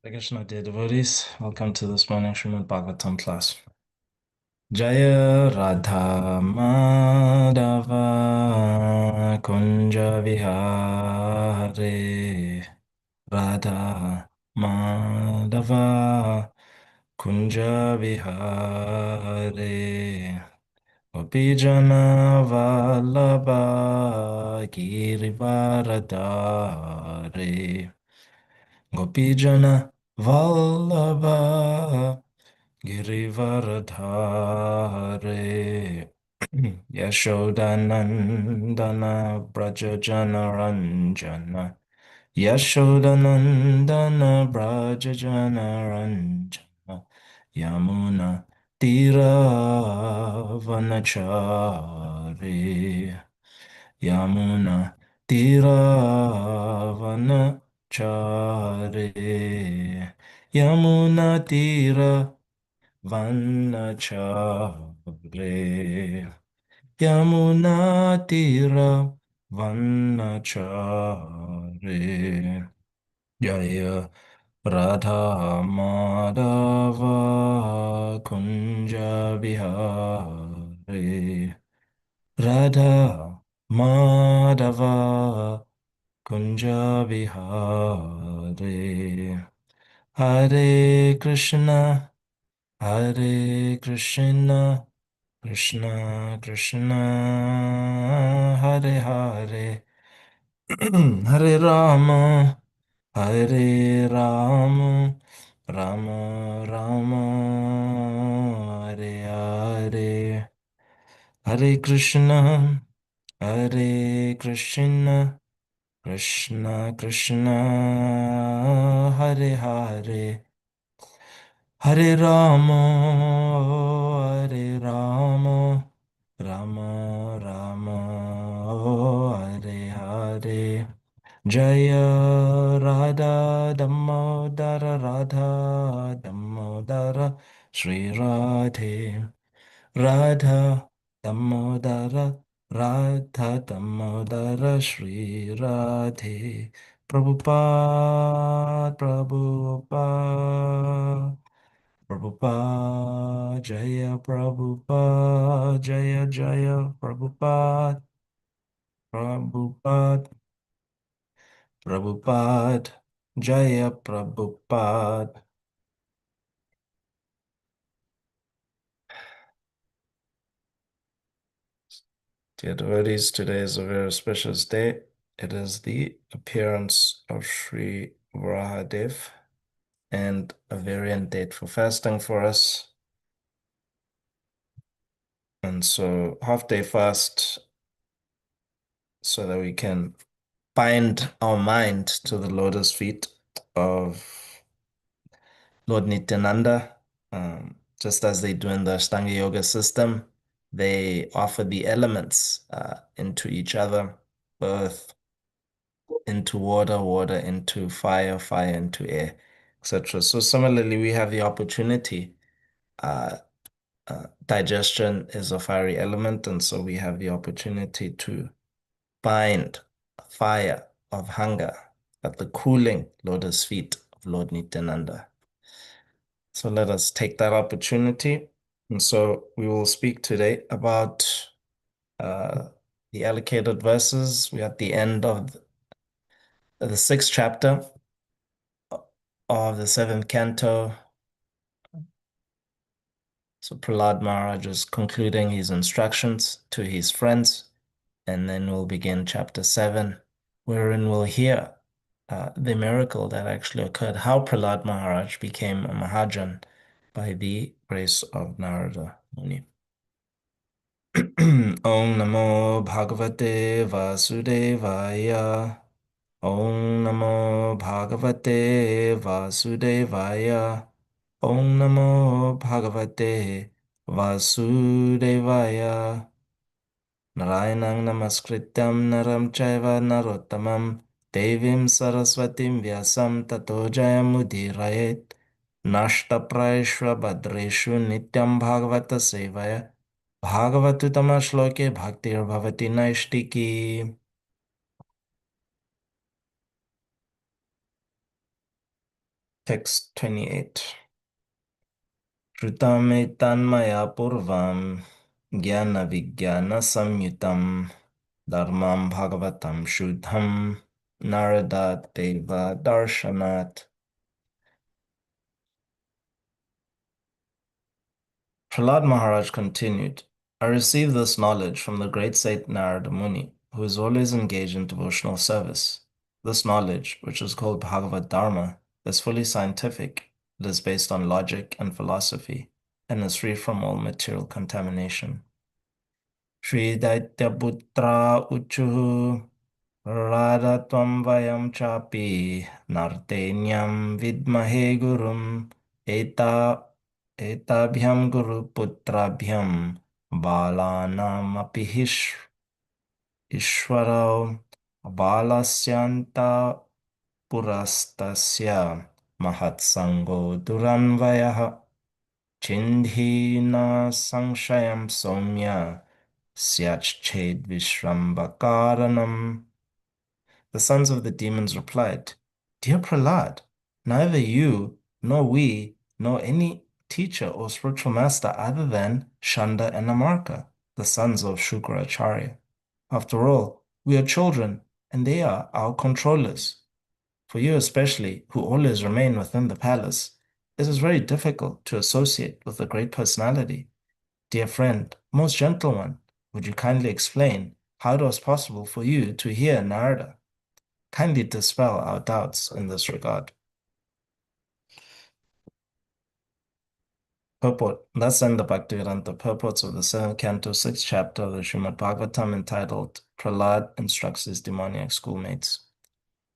Hare Krishna, dear devotees. Welcome to this morning Srimad Bhagavatam class. Jaya Radha Madhava Kunja Vihare Radha Madhava Kunja Vihare Gopijana Vallabha Girivaradare Gopijana Vallabha Girivaradhare Yashodanandana Brajajana Ranjana Yashodanandana Brajajana Ranjana Yamuna Tiravanachari Yamuna Tiravanachari Yamuna Tiravanachari Yamuna Tiravanachari Jaya Radha Madhava Kunja Vihari Radha Madhava Kunja Vihari Hare Krishna Hare Krishna Krishna Krishna Hare Hare Hare Rama Hare Rama Rama Rama Hare Hare Hare Krishna Hare Krishna Krishna Krishna Hare Hare Hare Rama Hare Rama Rama Rama Hare Hare Jaya Radha Damodara Radha Damodara Sri Radhe Radha Damodara Radha Damodara Sri Radhe Prabhupada Prabhupada Prabhupada Jaya Prabhupada Jaya Jaya Prabhupada Prabhupada Prabhupada Jaya Prabhupada. Dear devotees, today is a very special day. It is the appearance of Sri Varahadev and a variant date for fasting for us. And so half-day fast so that we can bind our mind to the lotus feet of Lord Nityananda, just as they do in the Ashtanga Yoga system. They offer the elements into each other, earth into water, water into fire, fire into air, etc. So similarly, we have the opportunity. Uh, Digestion is a fiery element, and so we have the opportunity to bind fire of hunger at the cooling lotus feet of Lord Nityananda. So let us take that opportunity. And so we will speak today about uh, the allocated verses. We're at the end of the sixth chapter of the seventh canto. So Prahlad Maharaj is concluding his instructions to his friends, and then we'll begin chapter 7, wherein we'll hear the miracle that actually occurred, how Prahlad Maharaj became a Mahajan by the grace of Narada Muni. Om Namo Bhagavate Vasudevaya. Om Namo Bhagavate Vasudevaya. Om Namo Bhagavate Vasudevaya. Narayanang Namaskrityam Naram Chaiva Narottamam Devim Saraswatim Vyasam Tato Jayamudhirayet Nashtapraishva Bhadreshu Nityam Bhagavata Sevaya Bhagavatutama Shloke Bhaktir Bhavati Naishtiki. Text 28. Shrutam maya purvam jnana vijnana samyutam dharmam bhagavatam shuddham narada deva darshanat. Prahlad Maharaj continued, I received this knowledge from the great Saint Narada Muni, who is always engaged in devotional service. This knowledge, which is called Bhagavad Dharma, is fully scientific. It is based on logic and philosophy, and is free from all material contamination. Sri Daityaputra Uchuhu Radhatvam Vayam Chapi Nartenyam Vidmahe Gurum Etabhyam Guru Putrabhyam Balanam Apihish Ishwarao Balasyanta Purastasya Mahatsango Duranvayaha Chindhina Sanshayam Somya Syachched Vishrambakaranam. The sons of the demons replied, Dear Prahlad, neither you, nor we, nor any teacher or spiritual master other than Shanda and Amarka, the sons of Shukracharya. After all, we are children, and they are our controllers. For you especially, who always remain within the palace, it is very difficult to associate with a great personality. Dear friend, most gentle one, would you kindly explain how it was possible for you to hear Narada? Kindly dispel our doubts in this regard. Purport. Thus end the Bhaktivedanta purports of the 7th canto, 6th chapter of the Srimad Bhagavatam entitled Prahlad Instructs His Demoniac Schoolmates.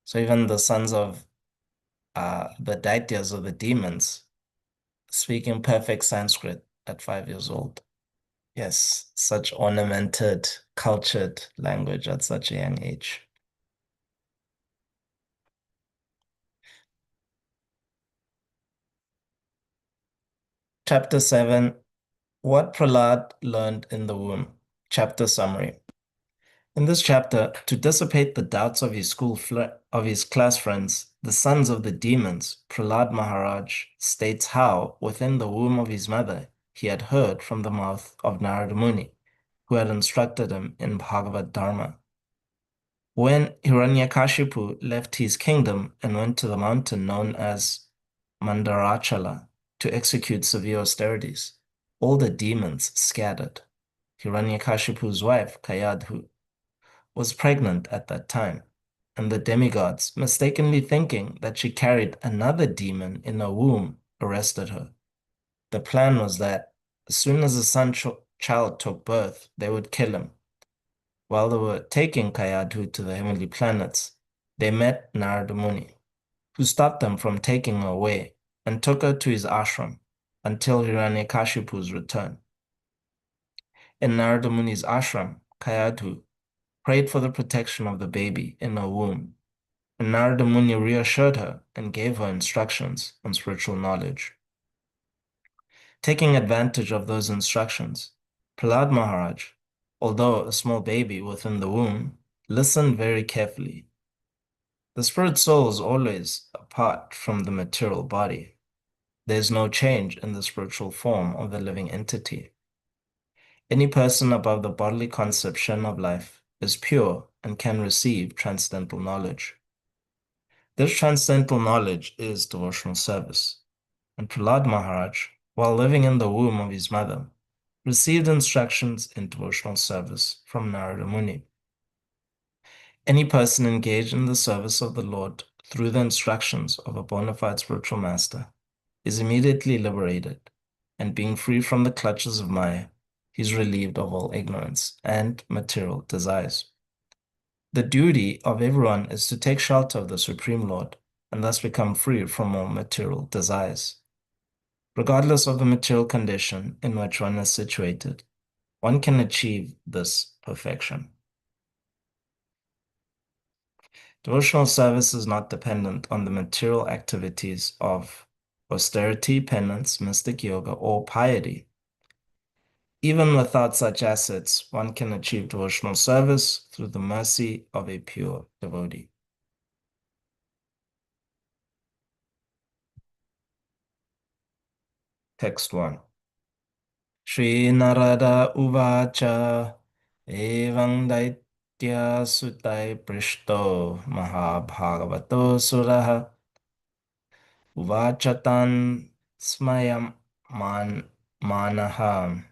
So even the sons of the Daityas or the demons speaking perfect Sanskrit at 5 years old. Yes, such ornamented, cultured language at such a young age. Chapter 7, What Prahlad Learned in the Womb. Chapter Summary. In this chapter, to dissipate the doubts of his class friends, the sons of the demons, Prahlad Maharaj states how, within the womb of his mother, he had heard from the mouth of Narada Muni, who had instructed him in Bhagavad Dharma. When Hiranyakashipu left his kingdom and went to the mountain known as Mandarachala to execute severe austerities, all the demons scattered. Hiranyakashipu's wife, Kayadhu, was pregnant at that time, and the demigods, mistakenly thinking that she carried another demon in her womb, arrested her. The plan was that as soon as the child took birth, they would kill him. While they were taking Kayadhu to the heavenly planets, they met Narada Muni, who stopped them from taking her away and took her to his ashram until Hiranyakashipu's return. In Narada Muni's ashram, Kayadhu prayed for the protection of the baby in her womb, and Narada Muni reassured her and gave her instructions on spiritual knowledge. Taking advantage of those instructions, Prahlad Maharaj, although a small baby within the womb, listened very carefully. The spirit soul is always apart from the material body. There is no change in the spiritual form of the living entity. Any person above the bodily conception of life is pure and can receive transcendental knowledge. This transcendental knowledge is devotional service. And Prahlad Maharaj, while living in the womb of his mother, received instructions in devotional service from Narada Muni. Any person engaged in the service of the Lord through the instructions of a bona fide spiritual master is immediately liberated, and being free from the clutches of Maya, he is relieved of all ignorance and material desires. The duty of everyone is to take shelter of the Supreme Lord and thus become free from all material desires. Regardless of the material condition in which one is situated, one can achieve this perfection. Devotional service is not dependent on the material activities of austerity, penance, mystic yoga, or piety. Even without such assets, one can achieve devotional service through the mercy of a pure devotee. Text 1. Sri Narada Uvacha Evam Daitya Sutai Prishto Mahabhagavato Suraha Uvachatan Smayam Manaha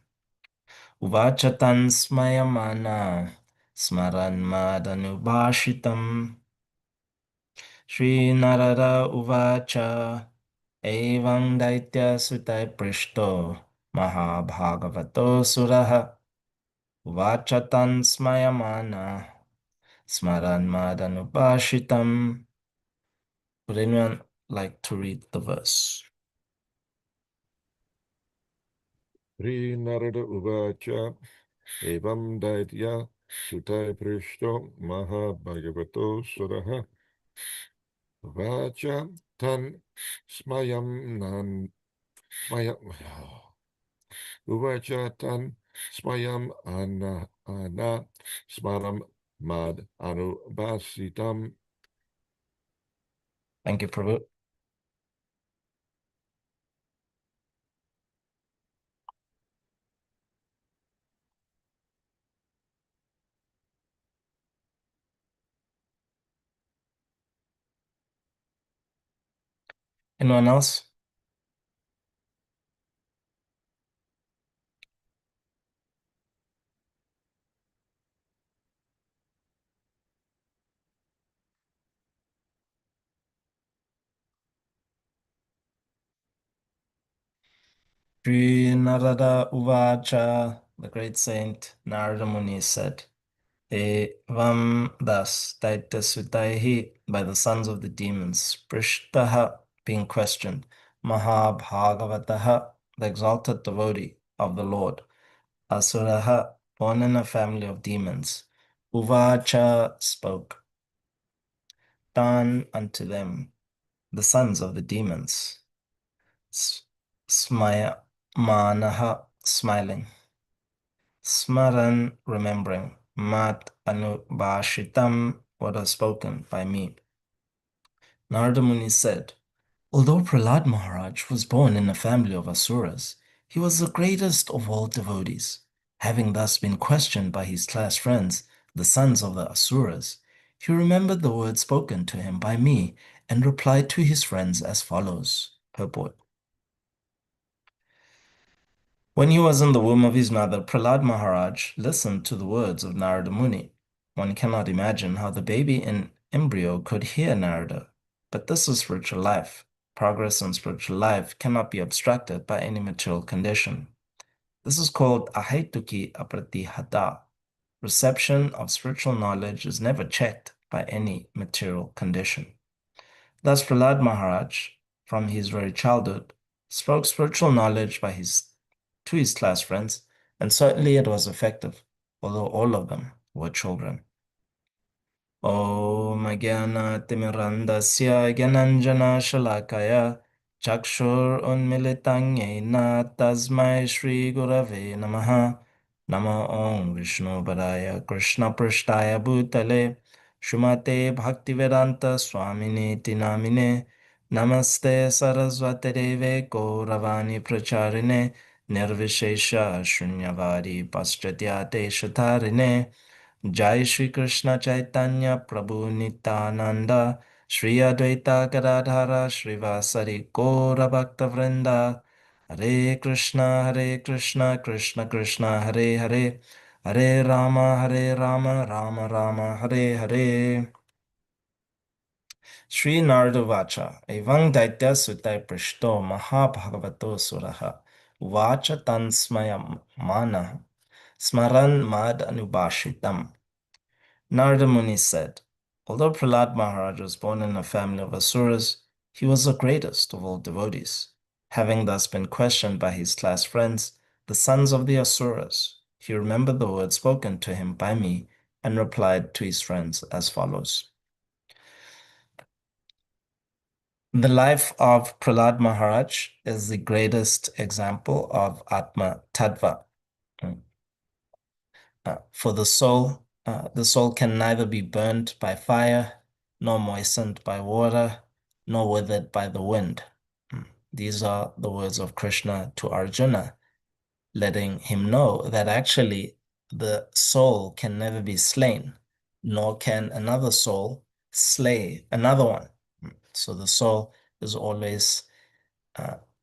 Uvachatan Smayamana Smaran Madanubhashitam Sri Narada Uvacha Evam Daitya Sutai Prishto Mahabhagavato Suraha Vachatan Smayamana Smaran Madanubhashitam. Would anyone like to read the verse? Sri Narada Uvacha Evam Daitya Sutai Prishto Mahabhagavato Suraha Vacha Tan Smayam Nan Smayam Uvacha Tan Smayam Ana Smaram Mad Anubhasitam. Thank you, Prabhu. Anyone else? Sri Narada Uvacha, the great saint Narada Muni said, Evam thus Daitya Sutaihi, by the sons of the demons, Prishtaha, being questioned, Mahabhagavataha, the exalted devotee of the Lord, Asuraha, born in a family of demons, Uvacha spoke, Tan unto them, the sons of the demons, Smaya Manaha, smiling, Smaran, remembering, Mat Anubhashitam, what was spoken by me. Narada Muni said, although Prahlad Maharaj was born in a family of asuras, he was the greatest of all devotees. Having thus been questioned by his class friends, the sons of the asuras, he remembered the words spoken to him by me and replied to his friends as follows. Purport. When he was in the womb of his mother, Prahlad Maharaj listened to the words of Narada Muni. One cannot imagine how the baby in embryo could hear Narada, but this is spiritual life. Progress in spiritual life cannot be obstructed by any material condition. This is called ahaituki apratihata. Reception of spiritual knowledge is never checked by any material condition. Thus, Prahlad Maharaj, from his very childhood, spoke spiritual knowledge to his class friends, and certainly it was effective, although all of them were children. ॐ अज्ञानतिमिरन्धस्य ज्ञानाञ्जनशलाकया चक्षुरुन्मिलितं येन तस्मै श्रीगुरवे नमः। नमो ॐ विष्णुपदाय कृष्णपृष्ठाय भूतले श्रीमते भक्तिवेदान्तस्वामिनेति नामिने नमस्ते सरस्वतीदेवे गौरवाणी प्रचारिणे निर्विशेष शून्यवादी पाश्चात्य Jai Shri Krishna Chaitanya Prabhu Nityananda Shri Advaita Gadadhara Srivasari Gaura Bhakta Vrinda Hare Krishna Krishna Krishna Hare Hare Hare Rama Rama Rama Hare Hare. Sri Narada Vacha Evang Daitya Sutai Prishto Mahabhagavato Suraha Vacha Tansmaya Mana Smaran Mad Anubhashitam. Narada Muni said, although Prahlad Maharaj was born in a family of asuras, he was the greatest of all devotees. Having thus been questioned by his class friends, the sons of the asuras, he remembered the words spoken to him by me and replied to his friends as follows. The life of Prahlad Maharaj is the greatest example of Atma Tattva. For the soul can neither be burnt by fire, nor moistened by water, nor withered by the wind. These are the words of Krishna to Arjuna, letting him know that actually the soul can never be slain, nor can another soul slay another one. So the soul is always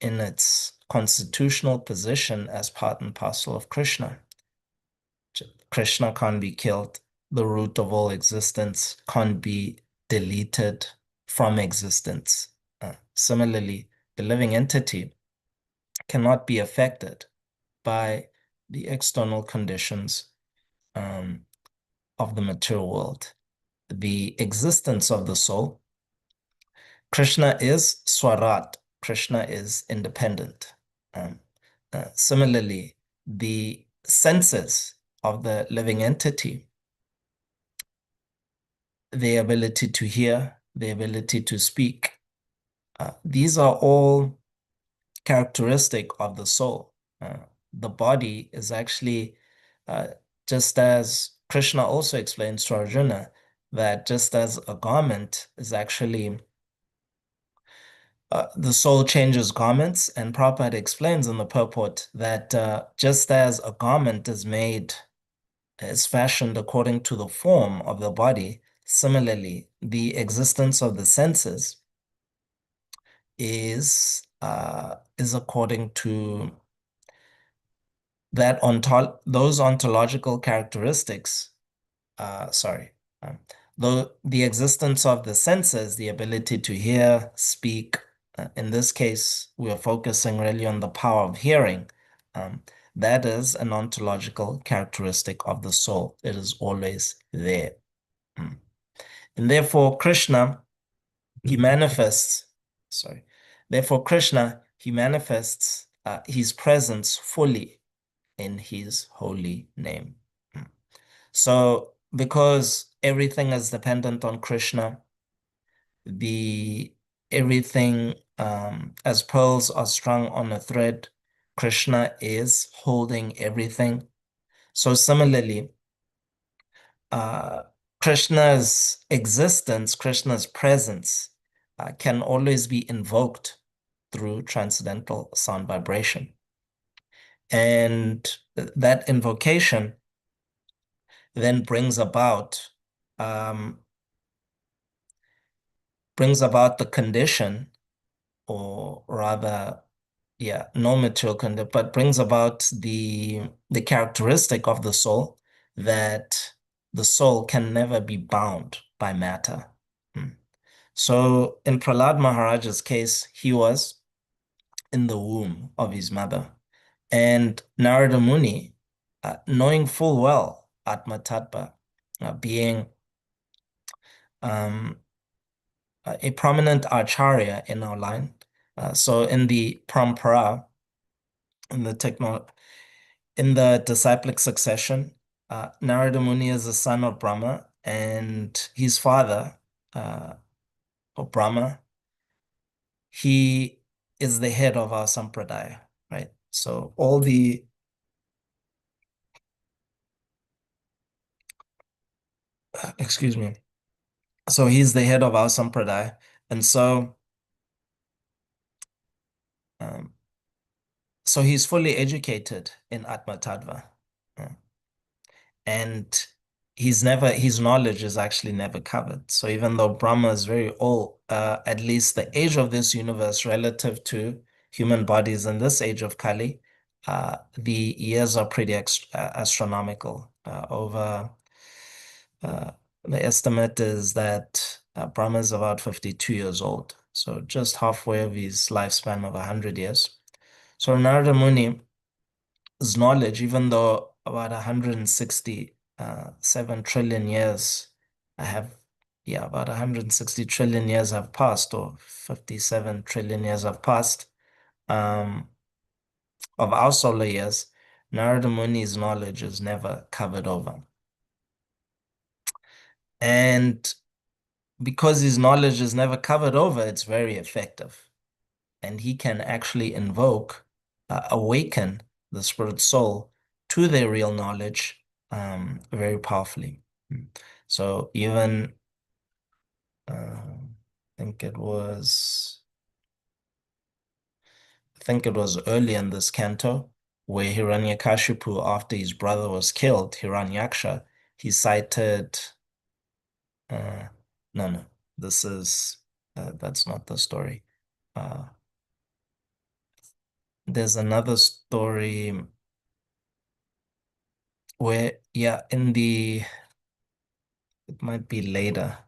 in its constitutional position as part and parcel of Krishna. Krishna can't be killed. The root of all existence can't be deleted from existence. Similarly, the living entity cannot be affected by the external conditions um, of the material world. The existence of the soul, Krishna is Swarat, Krishna is independent. Um, Similarly, the senses of the living entity, the ability to hear, the ability to speak, these are all characteristic of the soul. The body is actually, uh, just as Krishna also explains to Arjuna, that just as a garment is actually, the soul changes garments, and Prabhupada explains in the purport that just as a garment is fashioned according to the form of the body, similarly, the existence of the senses is according to those ontological characteristics. Sorry, um, the existence of the senses, the ability to hear, speak. In this case, we are focusing really on the power of hearing. Um, that is an ontological characteristic of the soul. It is always there. Mm. And therefore, he manifests, sorry, therefore, Krishna, he manifests his presence fully in his holy name. Mm. So, because everything is dependent on Krishna, the everything as pearls are strung on a thread, Krishna is holding everything. So similarly, uh, Krishna's existence, Krishna's presence, can always be invoked through transcendental sound vibration. And that invocation then um, brings about the condition, or rather, yeah, no material condition, but brings about the characteristic of the soul, that the soul can never be bound by matter. Hmm. So in Prahlad Maharaj's case, he was in the womb of his mother. And Narada Muni, knowing full well Atma Tattva, being um, a prominent acharya in our line. So in the parampara, in the techno, in the disciplic succession, Narada Muni is the son of Brahma, and his father, of Brahma, he is the head of our sampradaya, right? So excuse me. So he's the head of our sampradaya, and um, so he's fully educated in Atma Tattva. And his knowledge is actually never covered. So even though Brahma is very old, at least the age of this universe relative to human bodies in this age of Kali, the years are pretty astronomical. Uh, the estimate is that Brahma is about 52 years old, so just halfway of his lifespan of 100 years. So Narada Muni knowledge, even though about 167 trillion years I have, yeah, about 160 trillion years have passed, or 57 trillion years have passed, um, of our solar years, Narada Muni's knowledge is never covered over. And because his knowledge is never covered over, it's very effective. And he can actually awaken the spirit soul to their real knowledge very powerfully. So even, I think it was think it was early in this canto, where Hiranyakashipu, after his brother was killed, Hiranyaksha, he cited, uh, no, no, this is, that's not the story. Uh, there's another story where, yeah, it might be later,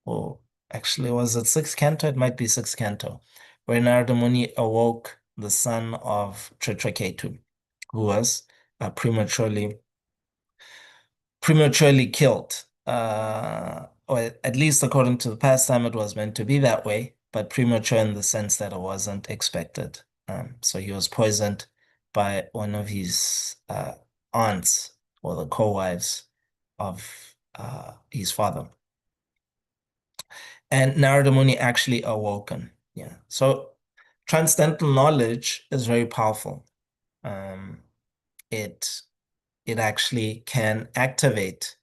or actually, was it sixth canto? It might be sixth canto, where Narada Muni awoke the son of Chitraketu, who was prematurely killed. Or at least according to the pastime, it was meant to be that way, but premature in the sense that it wasn't expected. So he was poisoned by one of his aunts or the co-wives of his father. And Narada Muni actually awoken. Yeah. So transcendental knowledge is very powerful. Um, it it actually can activate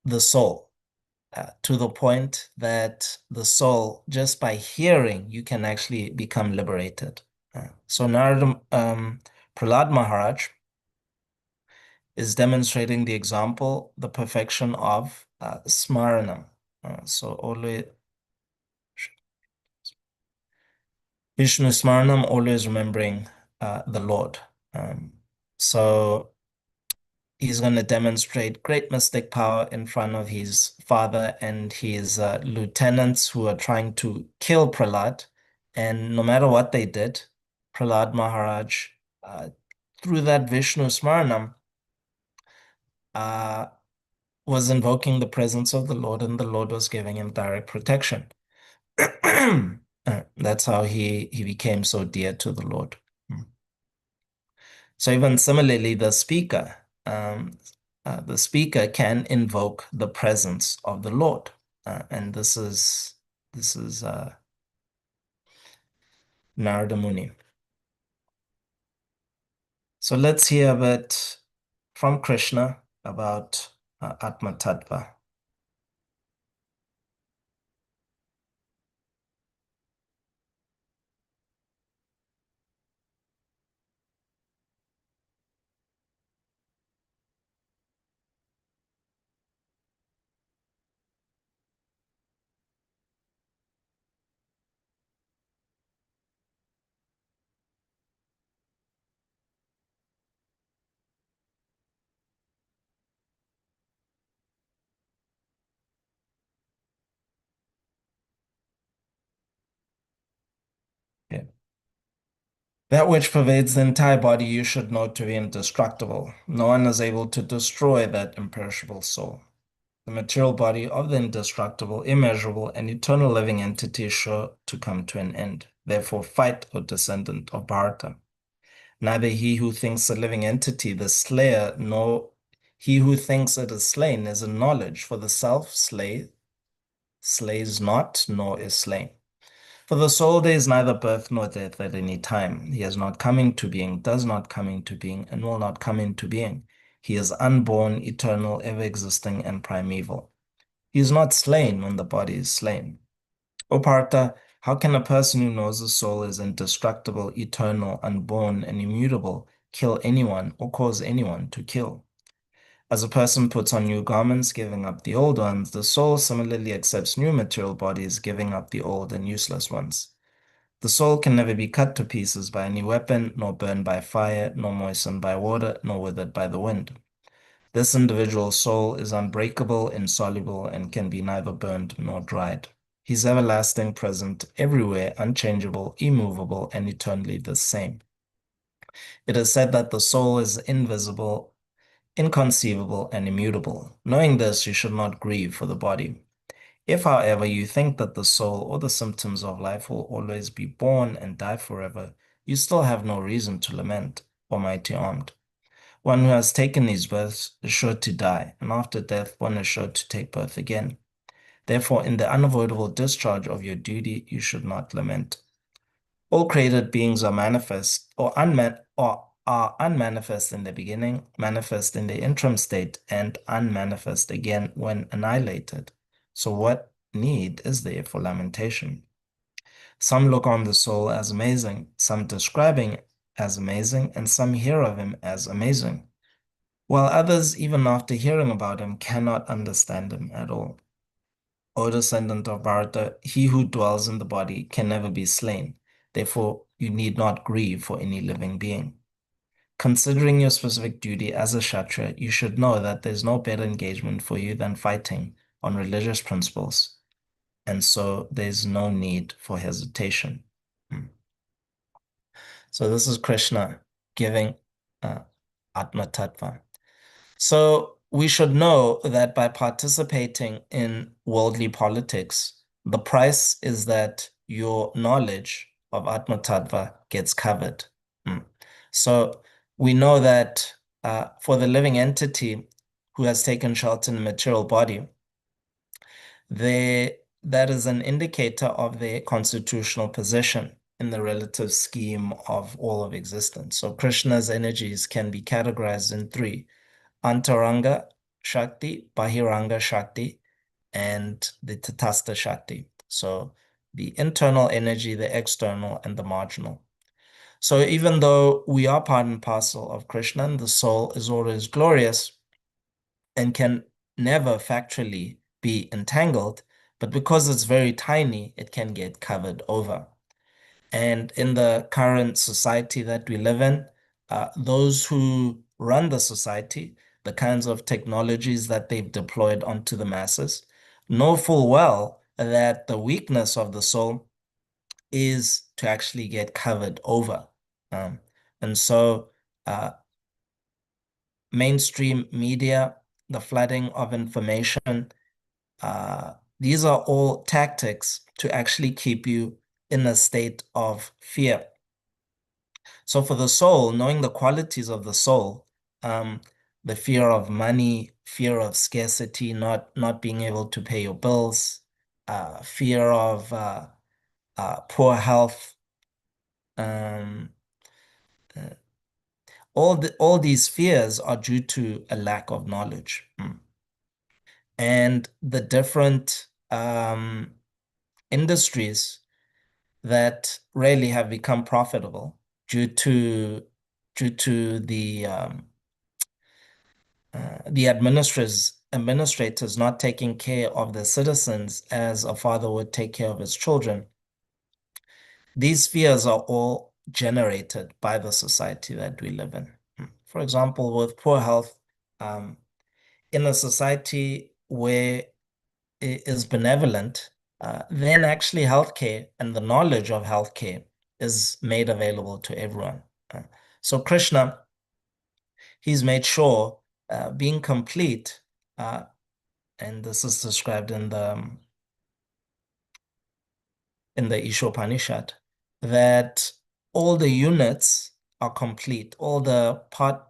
the soul to the point that the soul, just by hearing, you can actually become liberated. So Narada, Prahlad Maharaj is demonstrating the example, the perfection of smaranam. So always Vishnu Smaranam, always remembering the Lord. Um, so he's going to demonstrate great mystic power in front of his father and his lieutenants who are trying to kill Prahlad. And no matter what they did, Prahlad Maharaj, uh, through that Vishnu Smaranam, uh, was invoking the presence of the Lord, and the Lord was giving him direct protection. That's how he became so dear to the Lord. Mm. So even similarly, the speaker can invoke the presence of the Lord, and this is Narada Muni. So let's hear a bit from Krishna about Atma Tattva. Yeah. That which pervades the entire body you should know to be indestructible. No one is able to destroy that imperishable soul. The material body of the indestructible, immeasurable, and eternal living entity is sure to come to an end. Therefore, fight, O descendant of Bharata. Neither he who thinks a living entity the slayer, nor he who thinks it is slain is in knowledge, for the self slays not, nor is slain. For the soul there is neither birth nor death at any time. He has not come into being, does not come into being, and will not come into being. He is unborn, eternal, ever existing, and primeval. He is not slain when the body is slain. O Partha, how can a person who knows the soul is indestructible, eternal, unborn, and immutable kill anyone or cause anyone to kill? As a person puts on new garments, giving up the old ones, the soul similarly accepts new material bodies, giving up the old and useless ones. The soul can never be cut to pieces by any weapon, nor burned by fire, nor moistened by water, nor withered by the wind. This individual soul is unbreakable, insoluble, and can be neither burned nor dried. He's everlasting, present, everywhere, unchangeable, immovable, and eternally the same. It is said that the soul is invisible, inconceivable, and immutable. Knowing this, you should not grieve for the body. If, however, you think that the soul or the symptoms of life will always be born and die forever, you still have no reason to lament, Almighty Armed. One who has taken his birth is sure to die, and after death, one is sure to take birth again. Therefore, in the unavoidable discharge of your duty, you should not lament. All created beings are manifest or are unmanifest in the beginning, manifest in the interim state, and unmanifest again when annihilated. So what need is there for lamentation? Some look on the soul as amazing, some describing as amazing, and some hear of him as amazing, while others, even after hearing about him, cannot understand him at all. O descendant of Bharata, he who dwells in the body can never be slain. Therefore, you need not grieve for any living being. Considering your specific duty as a Kshatriya, you should know that there's no better engagement for you than fighting on religious principles, and so there's no need for hesitation. Hmm. So this is Krishna giving uh, Atma Tattva. So we should know that by participating in worldly politics, the price is that your knowledge of Atma Tattva gets covered. Mm. So we know that for the living entity who has taken shelter in the material body, that is an indicator of their constitutional position in the relative scheme of all of existence. So Krishna's energies can be categorized in three: Antaranga Shakti, Bahiranga Shakti, and the Tatastha Shakti. So the internal energy, the external, and the marginal. So even though we are part and parcel of Krishna, and the soul is always glorious and can never factually be entangled, but because it's very tiny, it can get covered over. And in the current society that we live in, those who run the society, the kinds of technologies that they've deployed onto the masses, know full well that the weakness of the soul is to actually get covered over. Um, and so, mainstream media, the flooding of information, these are all tactics to actually keep you in a state of fear. So for the soul, knowing the qualities of the soul, um, the fear of money, fear of scarcity, not being able to pay your bills, fear of poor health, um, uh, all these fears are due to a lack of knowledge. Mm. And the different industries that really have become profitable due to the administrators not taking care of the citizens as a father would take care of his children. These fears are all generated by the society that we live in. For example, with poor health, um, in a society where it is benevolent, then actually healthcare and the knowledge of healthcare is made available to everyone. Uh, so Krishna, he's made sure, being complete, uh, and this is described in the Ishopanishad, that all the units are complete, all the parts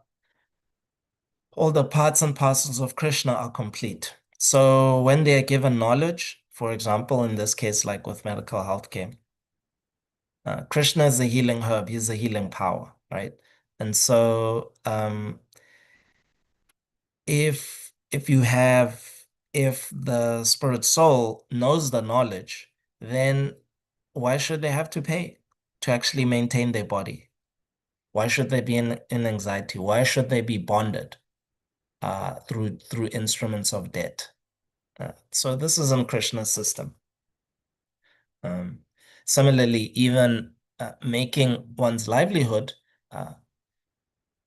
and parcels of Krishna are complete. So when they are given knowledge, for example, in this case, like with medical healthcare, Krishna is a healing herb, he's a healing power, right? And so if you have if the spirit soul knows the knowledge, then why should they have to pay to actually maintain their body? Why should they be in anxiety? Why should they be bonded through instruments of debt? So this is in Krishna's system. Um, Similarly, even making one's livelihood, uh,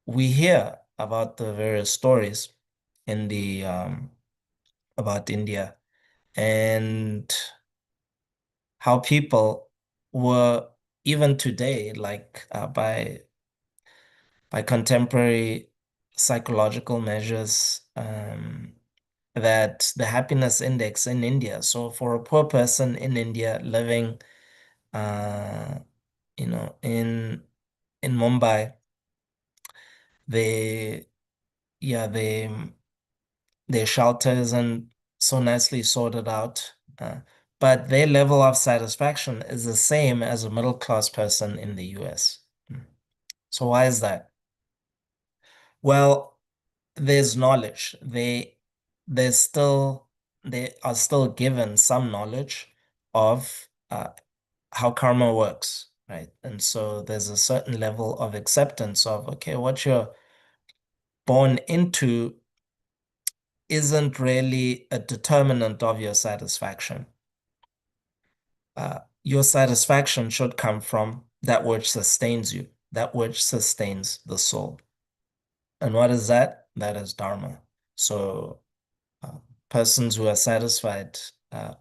we hear about the various stories in the about India and how people were even today, like by contemporary psychological measures, that the happiness index in India. So for a poor person in India living, uh, in Mumbai, they yeah they their shelter isn't so nicely sorted out. But their level of satisfaction is the same as a middle class person in the US. Mm. So why is that? Well, there's knowledge. There's still they are still given some knowledge of how karma works, right? And so there's a certain level of acceptance of, okay, what you're born into isn't really a determinant of your satisfaction. Your satisfaction should come from that which sustains you, that which sustains the soul. And what is that? That is dharma. So uh, persons who are satisfied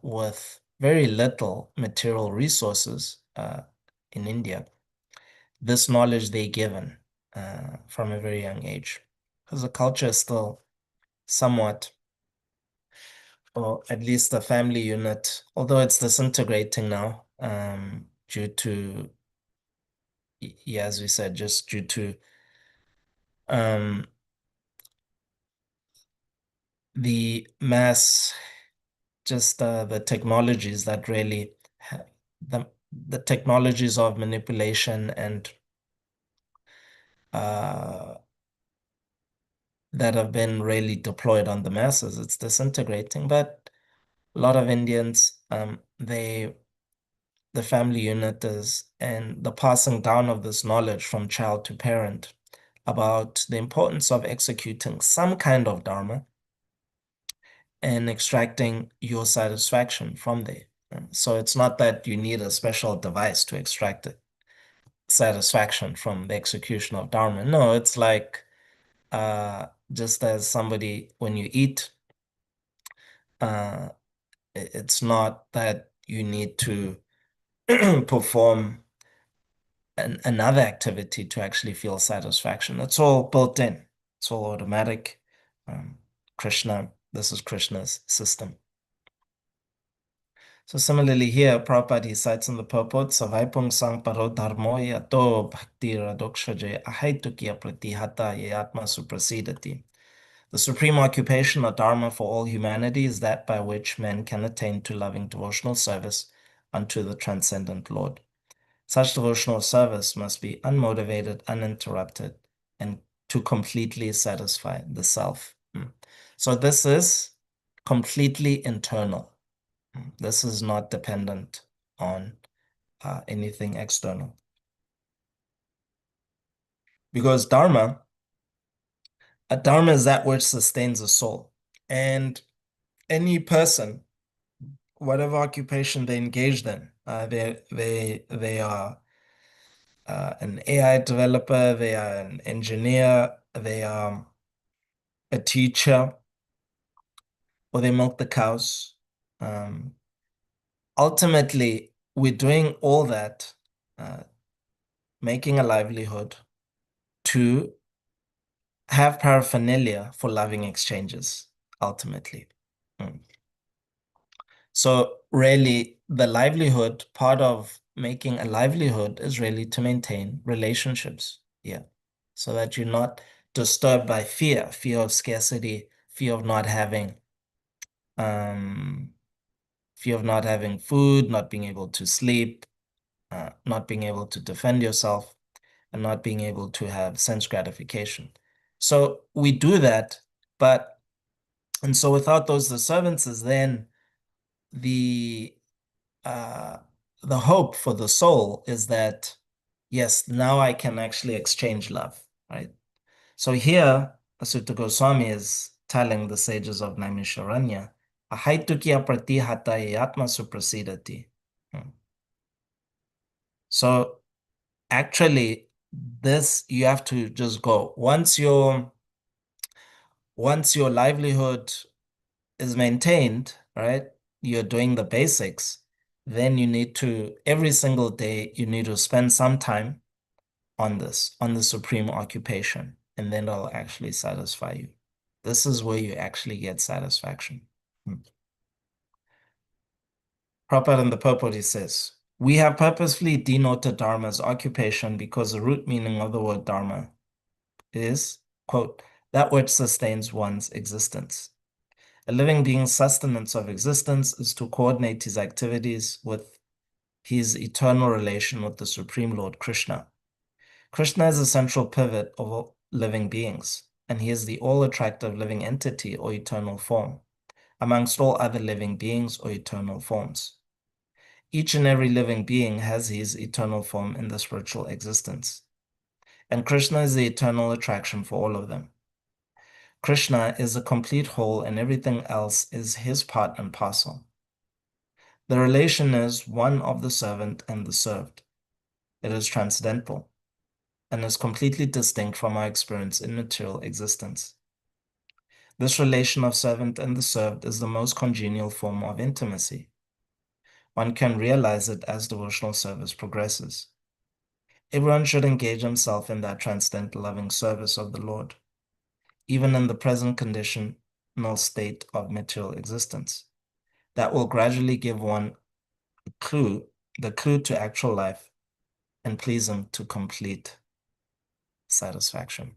with very little material resources in India, this knowledge they given from a very young age, because the culture is still somewhat, or at least the family unit, although it's disintegrating now, due to, yeah, as we said, just due to um, the mass, just the technologies that really, the the technologies of manipulation and uh, that have been really deployed on the masses. It's disintegrating, but a lot of Indians, the family unit is, and the passing down of this knowledge from child to parent about the importance of executing some kind of dharma and extracting your satisfaction from there. So it's not that you need a special device to extract it, satisfaction from the execution of dharma. No, it's like just as somebody, when you eat, uh, it's not that you need to perform another activity to actually feel satisfaction. It's all built in. It's all automatic. Um, this is Krishna's system. So similarly here, Prabhupada, he cites in the purport, Savaipung sang paro dharmo yato bhakti radokshaje ahaitukya pratihata yatma suprasidati. The supreme occupation or dharma for all humanity is that by which men can attain to loving devotional service unto the transcendent Lord. Such devotional service must be unmotivated, uninterrupted, and to completely satisfy the self. So this is completely internal. This is not dependent on anything external. Because dharma is that which sustains the soul. And any person, whatever occupation they engaged in, they are an AI developer, they are an engineer, they are a teacher, or they milk the cows. Um, Ultimately, we're doing all that, uh, making a livelihood to have paraphernalia for loving exchanges, ultimately. Mm. So really, the livelihood, part of making a livelihood is really to maintain relationships. Yeah. So that you're not disturbed by fear of scarcity, fear of not having, um, fear of not having food, not being able to sleep, not being able to defend yourself, and not being able to have sense gratification. So we do that, but, and so without those disturbances, then the uh, the hope for the soul is that, yes, now I can actually exchange love, right? So here, Asuta Goswami is telling the sages of Naimisharanya, Ahaitukya pratihata yatma suprasidati. Hmm. So actually, this you have to just go. Once your livelihood is maintained, right? You're doing the basics, then you need to, every single day, you need to spend some time on this, on the supreme occupation, and then it'll actually satisfy you. This is where you actually get satisfaction. Hmm. Prabhupada in the purport, he says, we have purposefully denoted dharma as occupation because the root meaning of the word dharma is, quote, that which sustains one's existence. A living being's sustenance of existence is to coordinate his activities with his eternal relation with the Supreme Lord Krishna. Krishna is the central pivot of all living beings, and he is the all-attractive living entity or eternal form, amongst all other living beings or eternal forms. each and every living being has his eternal form in the spiritual existence. And Krishna is the eternal attraction for all of them. Krishna is a complete whole, and everything else is his part and parcel. The relation is one of the servant and the served. It is transcendental and is completely distinct from our experience in material existence. This relation of servant and the served is the most congenial form of intimacy. One can realize it as devotional service progresses. Everyone should engage himself in that transcendental loving service of the Lord, even in the present conditional state of material existence. That will gradually give one the clue to actual life and please him to complete satisfaction.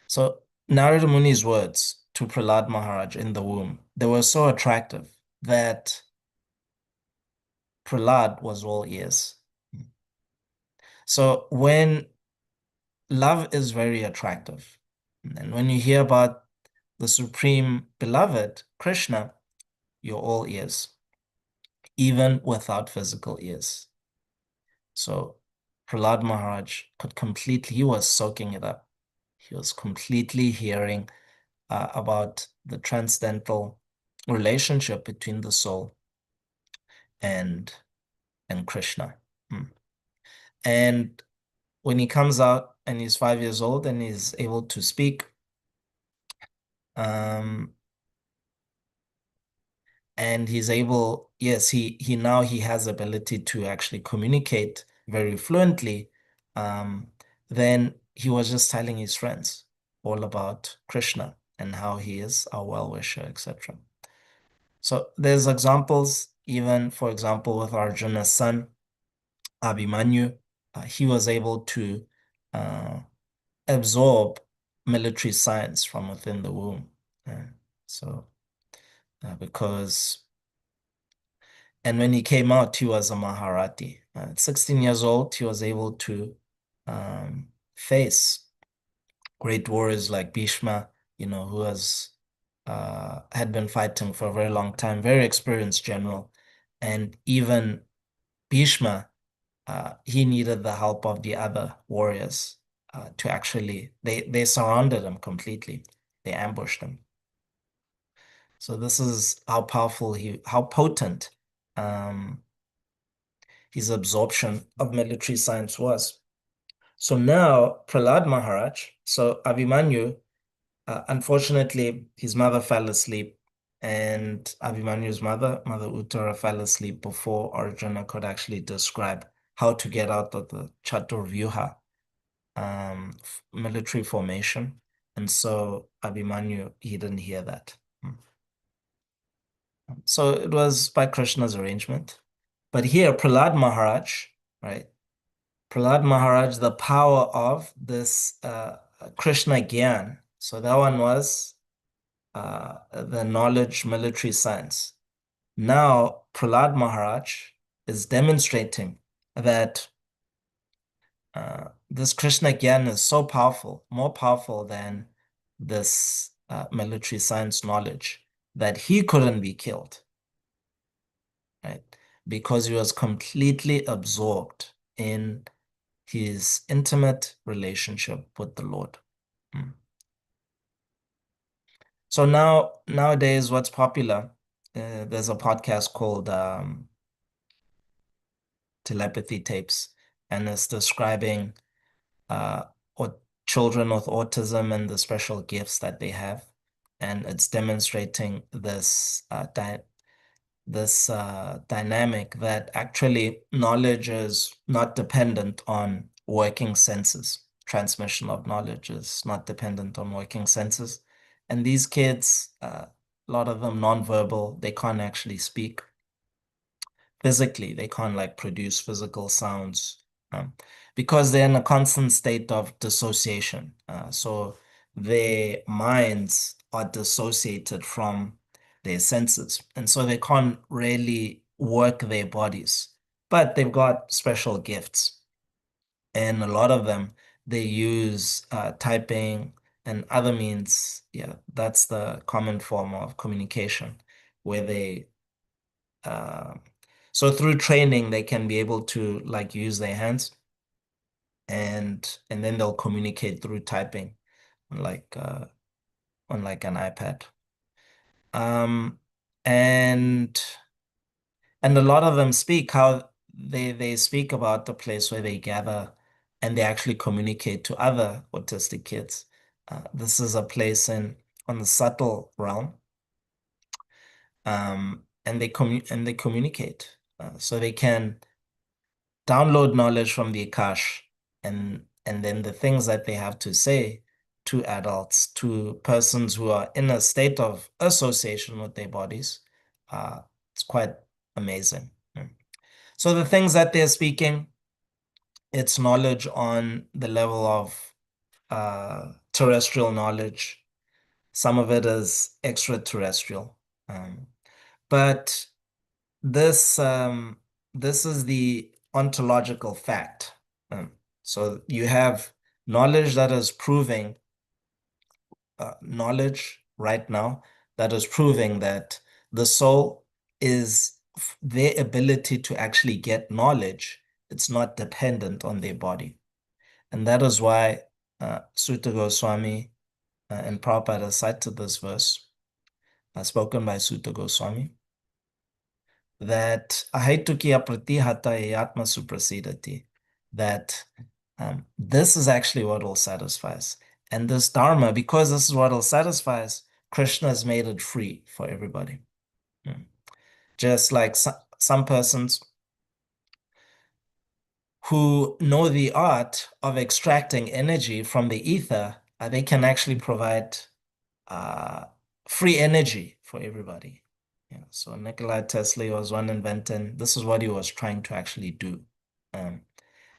So Narada Muni's words to Prahlad Maharaj in the womb, they were so attractive that Prahlad was all ears. So when love is very attractive, and when you hear about the supreme beloved, Krishna, you're all ears, even without physical ears. So Prahlad Maharaj he was soaking it up. He was completely hearing about the transcendental relationship between the soul and Krishna. Hmm. And when he comes out and he's 5 years old and he's able to speak, um, and he's able, yes, he has ability to actually communicate very fluently. Um, then he was just telling his friends all about Krishna and how he is our well-wisher, etc. So there's examples, even for example, with Arjuna's son, Abhimanyu, he was able to uh, absorb military science from within the womb. So, because, and when he came out, he was a Maharati. At 16 years old, he was able to face great warriors like Bhishma, who had been fighting for a very long time, very experienced general. And even Bhishma, he needed the help of the other warriors to actually, they surrounded him completely. They ambushed him. So this is how powerful how potent um, his absorption of military science was. So now Prahlad Maharaj, so Abhimanyu, unfortunately, his mother fell asleep, and Abhimanyu's Mother Uttara, fell asleep before Arjuna could actually describe how to get out of the Chaturvyuha military formation. And so Abhimanyu, he didn't hear that. So it was by Krishna's arrangement. But here, Prahlad Maharaj, right? Prahlad Maharaj, the power of this Krishna Gyan. So that one was the knowledge military science. Now, Prahlad Maharaj is demonstrating that this Krishna Gyan is so powerful, more powerful than this military science knowledge, that he couldn't be killed, right? Because he was completely absorbed in his intimate relationship with the Lord. Mm. So nowadays, what's popular, there's a podcast called Telepathy Tapes, and it's describing uh, children with autism and the special gifts that they have. And it's demonstrating this dynamic that actually knowledge is not dependent on working senses. Transmission of knowledge is not dependent on working senses. And these kids, a lot of them nonverbal, they can't actually speak physically. They can't like produce physical sounds because they're in a constant state of dissociation. So their minds are dissociated from their senses. And so they can't really work their bodies, but they've got special gifts. And a lot of them, they use typing and other means. Yeah, that's the common form of communication where they Uh, so through training, they can be able to like use their hands and then they'll communicate through typing on on like an iPad. Um, and and a lot of them speak how they speak about the place where they gather and they actually communicate to other autistic kids. This is a place in on the subtle realm, and they communicate, so they can download knowledge from the Akash, and then the things that they have to say to adults, to persons who are in a state of association with their bodies. Uh, it's quite amazing. So the things that they're speaking, it's knowledge on the level of terrestrial knowledge. Some of it is extraterrestrial. Um, but this this is the ontological fact. Um, so you have knowledge that is proving knowledge right now that is proving that the soul is their ability to actually get knowledge. It's not dependent on their body. And that is why Sutta Goswami and Prabhupada cited this verse spoken by Sutta Goswami that ahetukiya pratihata yatma suprasidati, that this is actually what will satisfy us. And this dharma, because this is what will satisfy us, Krishna has made it free for everybody. Mm. Just like some persons who know the art of extracting energy from the ether, they can actually provide uh, free energy for everybody. Yeah, so Nikola Tesla was one inventor. This is what he was trying to actually do. Um,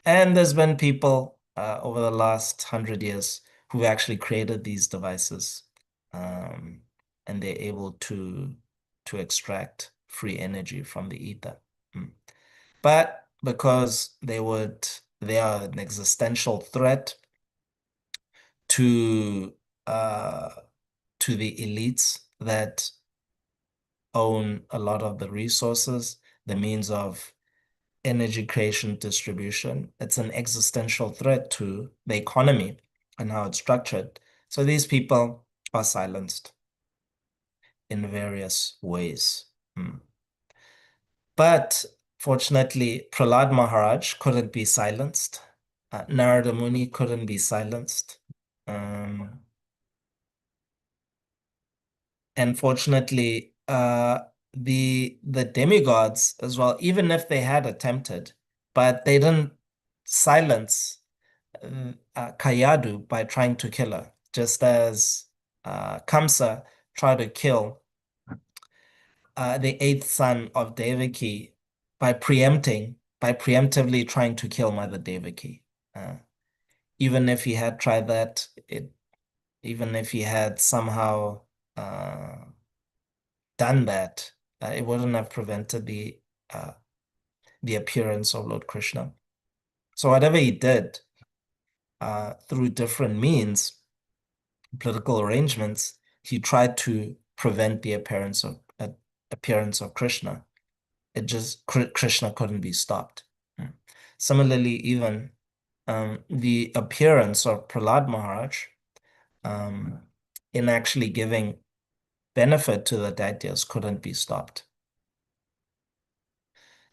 and there's been people over the last 100 years who've actually created these devices, um, and they're able to extract free energy from the ether. Mm. But because they are an existential threat to uh, the elites that own a lot of the resources, the means of energy creation distribution. It's an existential threat to the economy and how it's structured. So these people are silenced in various ways. Hmm. But fortunately, Prahlad Maharaj couldn't be silenced. Narada Muni couldn't be silenced. Um, and fortunately, the demigods as well, even if they had attempted, but they didn't silence Kayadu by trying to kill her, just as Kamsa tried to kill the eighth son of Devaki by preemptively trying to kill Mother Devaki. Uh, even if he had tried that, even if he had somehow uh, done that, it wouldn't have prevented the appearance of Lord Krishna. So whatever he did through different means, political arrangements, he tried to prevent the appearance of Krishna. It just Krishna couldn't be stopped. Mm. Similarly, even the appearance of Prahlad Maharaj um, in actually giving benefit to the daityas couldn't be stopped.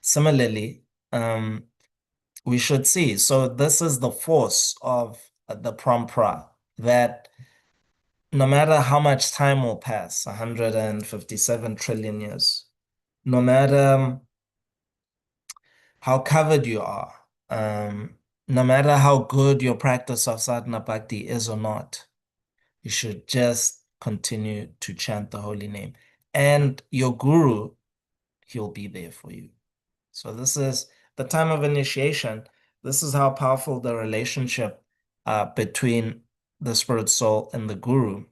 Similarly, we should see. So this is the force of the parampara, that no matter how much time will pass, 157 trillion years, no matter how covered you are, no matter how good your practice of sadhana bhakti is or not, you should just continue to chant the holy name. And your guru, he'll be there for you. So this is the time of initiation. This is how powerful the relationship between the spirit soul and the guru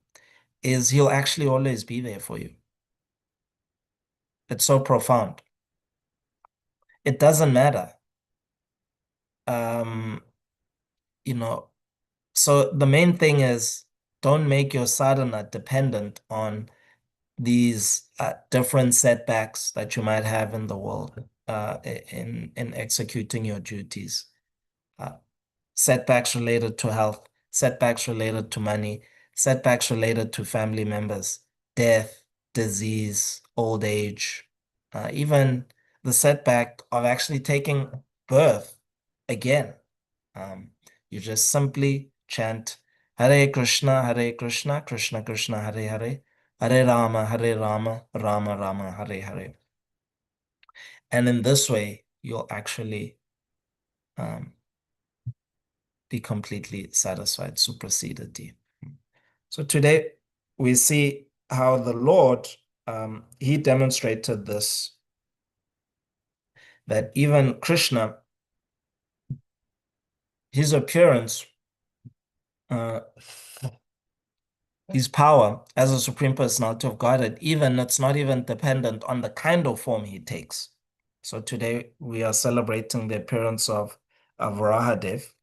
is. He'll actually always be there for you. It's so profound. It doesn't matter. Um, you know, so the main thing is don't make your sadhana dependent on these different setbacks that you might have in the world in executing your duties. Uh, Setbacks related to health, setbacks related to money, setbacks related to family members, death, disease, old age, even the setback of actually taking birth again. Um, you just simply chant Hare Krishna, Krishna Krishna, Hare Hare, Hare Rama, Rama Rama, Hare Hare. And in this way, you'll actually um, be completely satisfied, superseded. So today we see how the Lord, he demonstrated this, that even Krishna, his appearance, uh, his power as a supreme personality of Godhead, even it's not even dependent on the kind of form he takes. So today we are celebrating the appearance of Varahadev,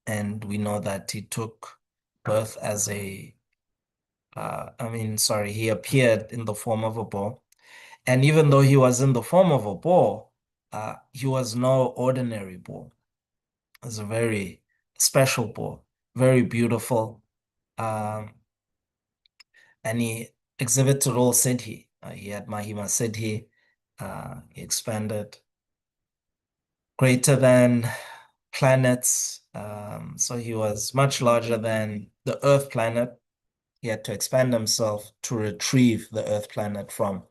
and we know that he took birth as he appeared in the form of a bull. And even though he was in the form of a bull, he was no ordinary bull. It was a very special bull, very beautiful. Um, and he exhibited all Siddhi. He had Mahima Siddhi. He expanded greater than planets. So he was much larger than the Earth planet. He had to expand himself to retrieve the Earth planet from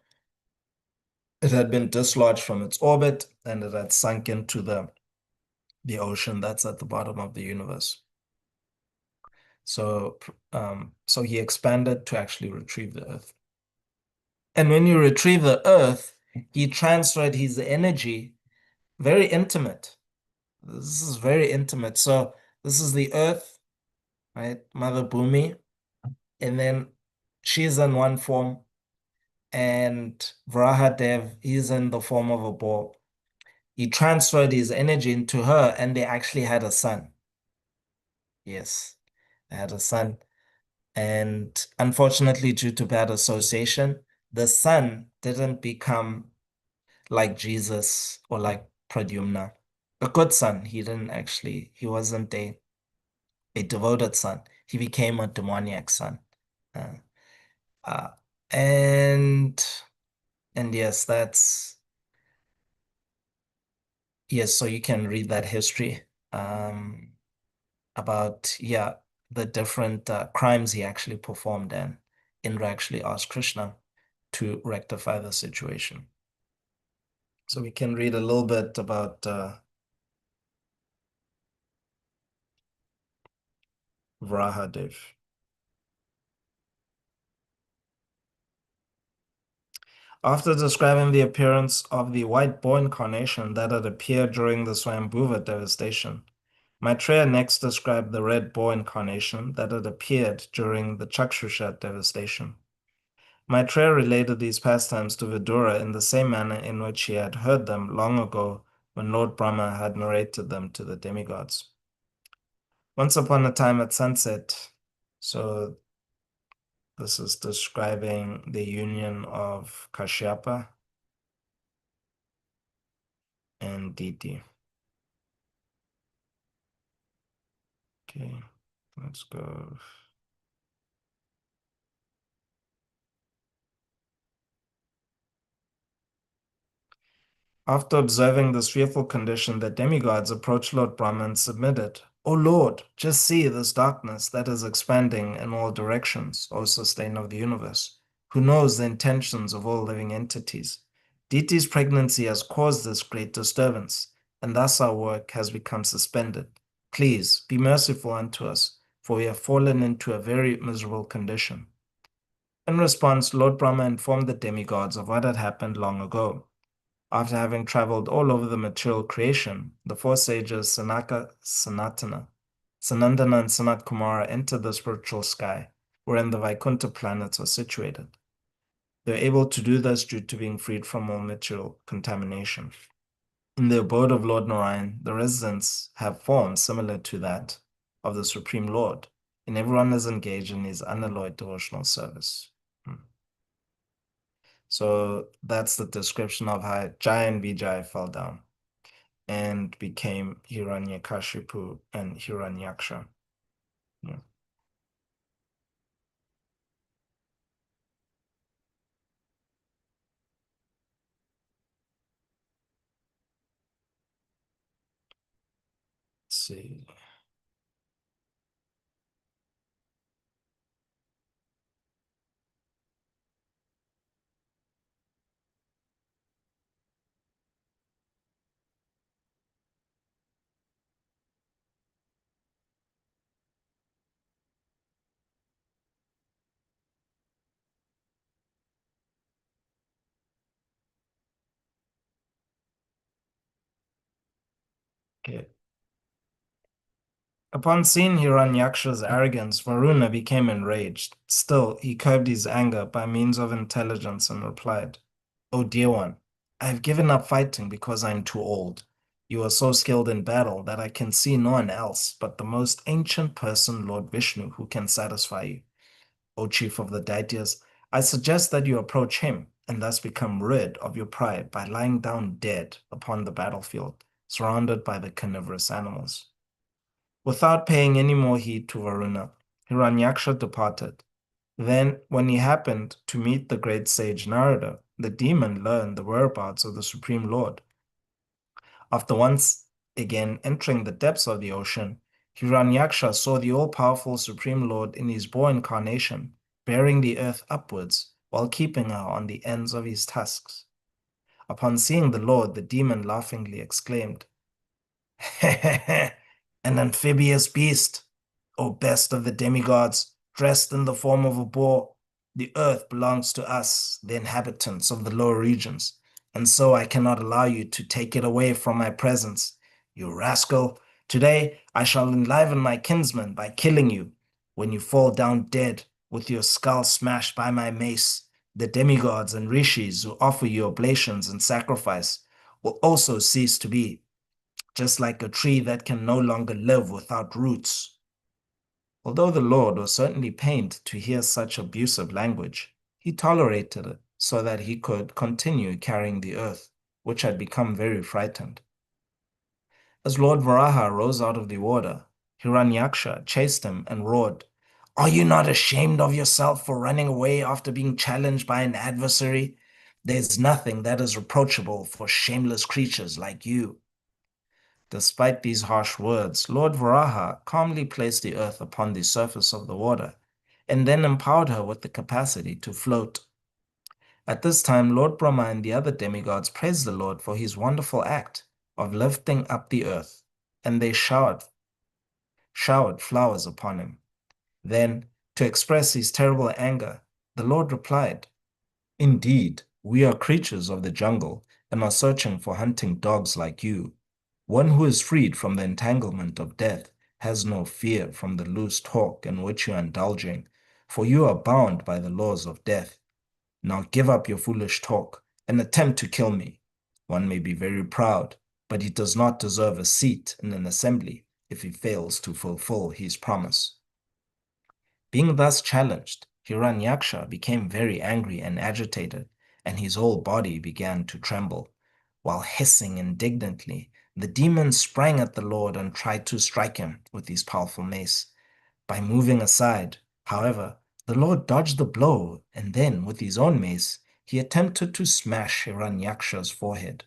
it had been dislodged from its orbit and it had sunk into the ocean that's at the bottom of the universe. So he expanded to actually retrieve the Earth. And when you retrieve the Earth, he transferred his energy, very intimate. This is very intimate. So this is the Earth, right? Mother Bhumi. And then she's in one form, and Varahadev, he's in the form of a ball. He transferred his energy into her, and they actually had a son. Yes, they had a son. And unfortunately, due to bad association, the son didn't become like Jesus or like Pradyumna. A good son. He wasn't a devoted son. He became a demoniac son. Uh, uh, and and yes, so you can read that history um about the different crimes he actually performed, and Indra actually asked Krishna to rectify the situation. So we can read a little bit about Vrahadev. After describing the appearance of the white boar incarnation that had appeared during the Swayambhuva devastation, Maitreya next described the red boar incarnation that had appeared during the Chakshusha devastation. Maitreya related these pastimes to Vidura in the same manner in which he had heard them long ago when Lord Brahma had narrated them to the demigods. Once upon a time at sunset, so this is describing the union of Kashyapa and Diti. Okay, let's go. After observing this fearful condition, the demigods approached Lord Brahma and submitted, O Lord, just see this darkness that is expanding in all directions, O sustainer of the universe, who knows the intentions of all living entities. Diti's pregnancy has caused this great disturbance, and thus our work has become suspended. Please be merciful unto us, for we have fallen into a very miserable condition. In response, Lord Brahma informed the demigods of what had happened long ago. After having traveled all over the material creation, the four sages Sanaka, Sanatana, Sanandana, and Sanat Kumara entered the spiritual sky, wherein the Vaikuntha planets are situated. They were able to do this due to being freed from all material contamination. In the abode of Lord Narayan, the residents have forms similar to that of the Supreme Lord, and everyone is engaged in his unalloyed devotional service. So that's the description of how giant Vijay fell down and became Hiranyakashipu and Hiranyaksha. Yeah. Let's see. Okay. Upon seeing Hiranyaksha's arrogance, Varuna became enraged. Still, he curbed his anger by means of intelligence and replied, "O dear one, I have given up fighting because I am too old. You are so skilled in battle that I can see no one else but the most ancient person, Lord Vishnu, who can satisfy you. O chief of the Daityas, I suggest that you approach him and thus become rid of your pride by lying down dead upon the battlefield, surrounded by the carnivorous animals." Without paying any more heed to Varuna, Hiranyaksha departed. Then, when he happened to meet the great sage Narada, the demon learned the whereabouts of the Supreme Lord. After once again entering the depths of the ocean, Hiranyaksha saw the all-powerful Supreme Lord in his boar incarnation, bearing the earth upwards while keeping her on the ends of his tusks. Upon seeing the Lord, the demon laughingly exclaimed, "An amphibious beast, O best of the demigods, dressed in the form of a boar. The earth belongs to us, the inhabitants of the lower regions, and so I cannot allow you to take it away from my presence. You rascal, today I shall enliven my kinsmen by killing you. When you fall down dead, with your skull smashed by my mace, the demigods and rishis who offer you oblations and sacrifice will also cease to be, just like a tree that can no longer live without roots." Although the Lord was certainly pained to hear such abusive language, he tolerated it so that he could continue carrying the earth, which had become very frightened. As Lord Varaha rose out of the water, Hiranyaksha chased him and roared, "Are you not ashamed of yourself for running away after being challenged by an adversary? There's nothing that is reproachable for shameless creatures like you." Despite these harsh words, Lord Varaha calmly placed the earth upon the surface of the water, and then empowered her with the capacity to float. At this time, Lord Brahma and the other demigods praised the Lord for his wonderful act of lifting up the earth, and they showered flowers upon him. Then, to express his terrible anger, the Lord replied, "Indeed, we are creatures of the jungle and are searching for hunting dogs like you. One who is freed from the entanglement of death has no fear from the loose talk in which you are indulging, for you are bound by the laws of death. Now give up your foolish talk and attempt to kill me. One may be very proud, but he does not deserve a seat in an assembly if he fails to fulfill his promise." Being thus challenged, Hiranyaksha became very angry and agitated, and his whole body began to tremble. While hissing indignantly, the demon sprang at the Lord and tried to strike him with his powerful mace. By moving aside, however, the Lord dodged the blow, and then, with his own mace, he attempted to smash Hiranyaksha's forehead.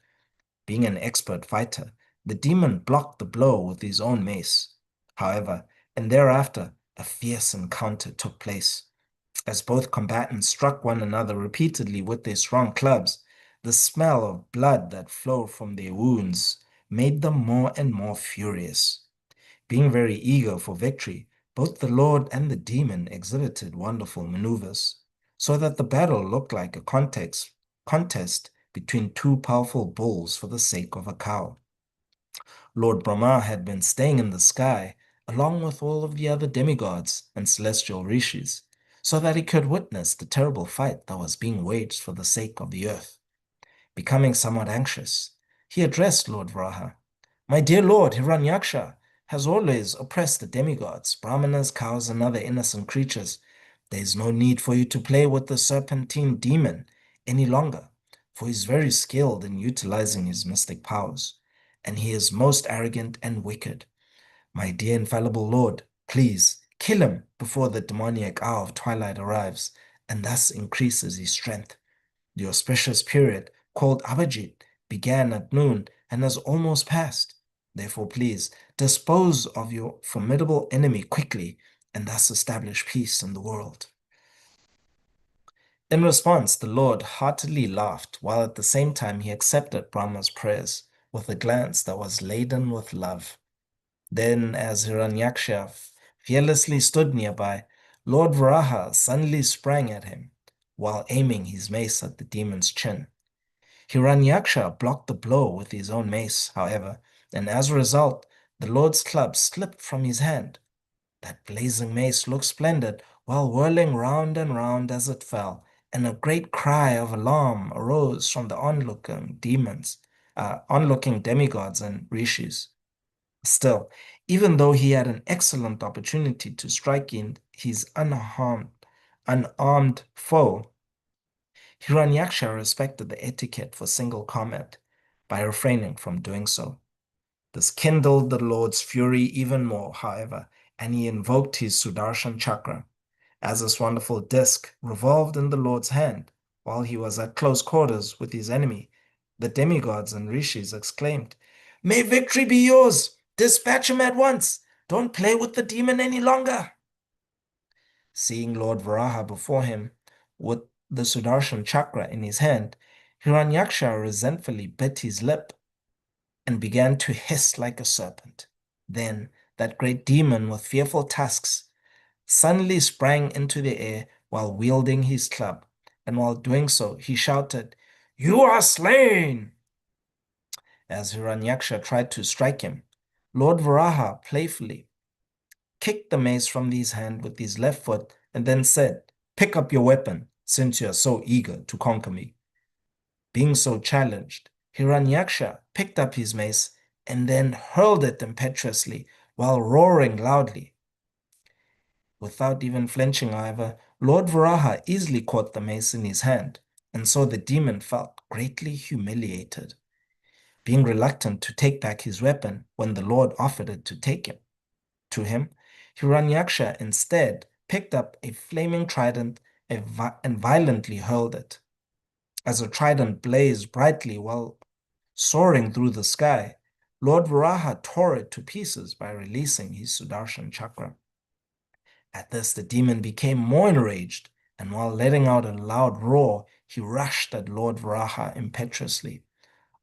Being an expert fighter, the demon blocked the blow with his own mace. However, and thereafter, a fierce encounter took place. As both combatants struck one another repeatedly with their strong clubs, the smell of blood that flowed from their wounds made them more and more furious. Being very eager for victory, both the Lord and the demon exhibited wonderful maneuvers, so that the battle looked like a contest between two powerful bulls for the sake of a cow. Lord Brahma had been staying in the sky, along with all of the other demigods and celestial rishis, so that he could witness the terrible fight that was being waged for the sake of the earth. Becoming somewhat anxious, he addressed Lord Varaha. "My dear Lord, Hiranyaksha has always oppressed the demigods, brahmanas, cows, and other innocent creatures. There is no need for you to play with the serpentine demon. any longer, for he is very skilled in utilizing his mystic powers, and he is most arrogant and wicked. My dear infallible Lord, please kill him before the demoniac hour of twilight arrives, and thus increases his strength. The auspicious period, called Abhijit, began at noon and has almost passed. Therefore, please dispose of your formidable enemy quickly, and thus establish peace in the world. In response, the Lord heartily laughed, while at the same time he accepted Brahma's prayers with a glance that was laden with love. Then, as Hiranyaksha fearlessly stood nearby, Lord Varaha suddenly sprang at him, while aiming his mace at the demon's chin. Hiranyaksha blocked the blow with his own mace, however, and as a result, the Lord's club slipped from his hand. That blazing mace looked splendid, while whirling round and round as it fell, and a great cry of alarm arose from the onlooking demigods and rishis. Still, even though he had an excellent opportunity to strike in his unarmed foe, Hiranyaksha respected the etiquette for single combat by refraining from doing so. This kindled the Lord's fury even more, however, and he invoked his Sudarshan chakra. As this wonderful disk revolved in the Lord's hand while he was at close quarters with his enemy, the demigods and rishis exclaimed, "May victory be yours! Dispatch him at once! Don't play with the demon any longer!" Seeing Lord Varaha before him with the Sudarshan chakra in his hand, Hiranyaksha resentfully bit his lip and began to hiss like a serpent. Then that great demon with fearful tusks suddenly sprang into the air while wielding his club, and while doing so, he shouted, "You are slain!" As Hiranyaksha tried to strike him, Lord Varaha playfully kicked the mace from his hand with his left foot and then said, "Pick up your weapon, since you are so eager to conquer me." Being so challenged, Hiranyaksha picked up his mace and then hurled it impetuously while roaring loudly. Without even flinching, however, Lord Varaha easily caught the mace in his hand, and so the demon felt greatly humiliated. Being reluctant to take back his weapon when the Lord offered it to him, Hiranyaksha instead picked up a flaming trident and violently hurled it. As the trident blazed brightly while soaring through the sky, Lord Varaha tore it to pieces by releasing his Sudarshan chakra. At this, the demon became more enraged, and while letting out a loud roar, he rushed at Lord Varaha impetuously.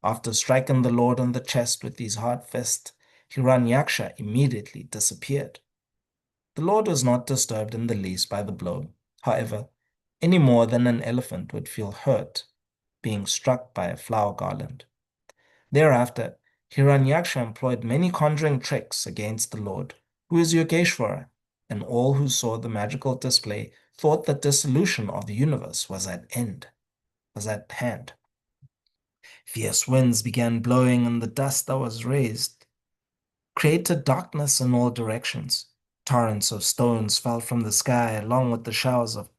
After striking the Lord on the chest with his hard fist, Hiranyaksha immediately disappeared. The Lord was not disturbed in the least by the blow, however, any more than an elephant would feel hurt being struck by a flower garland. Thereafter, Hiranyaksha employed many conjuring tricks against the Lord, who is Yogeshwara, and all who saw the magical display thought that dissolution of the universe was at hand. Fierce winds began blowing, and the dust that was raised created darkness in all directions. Torrents of stones fell from the sky, along with the showers of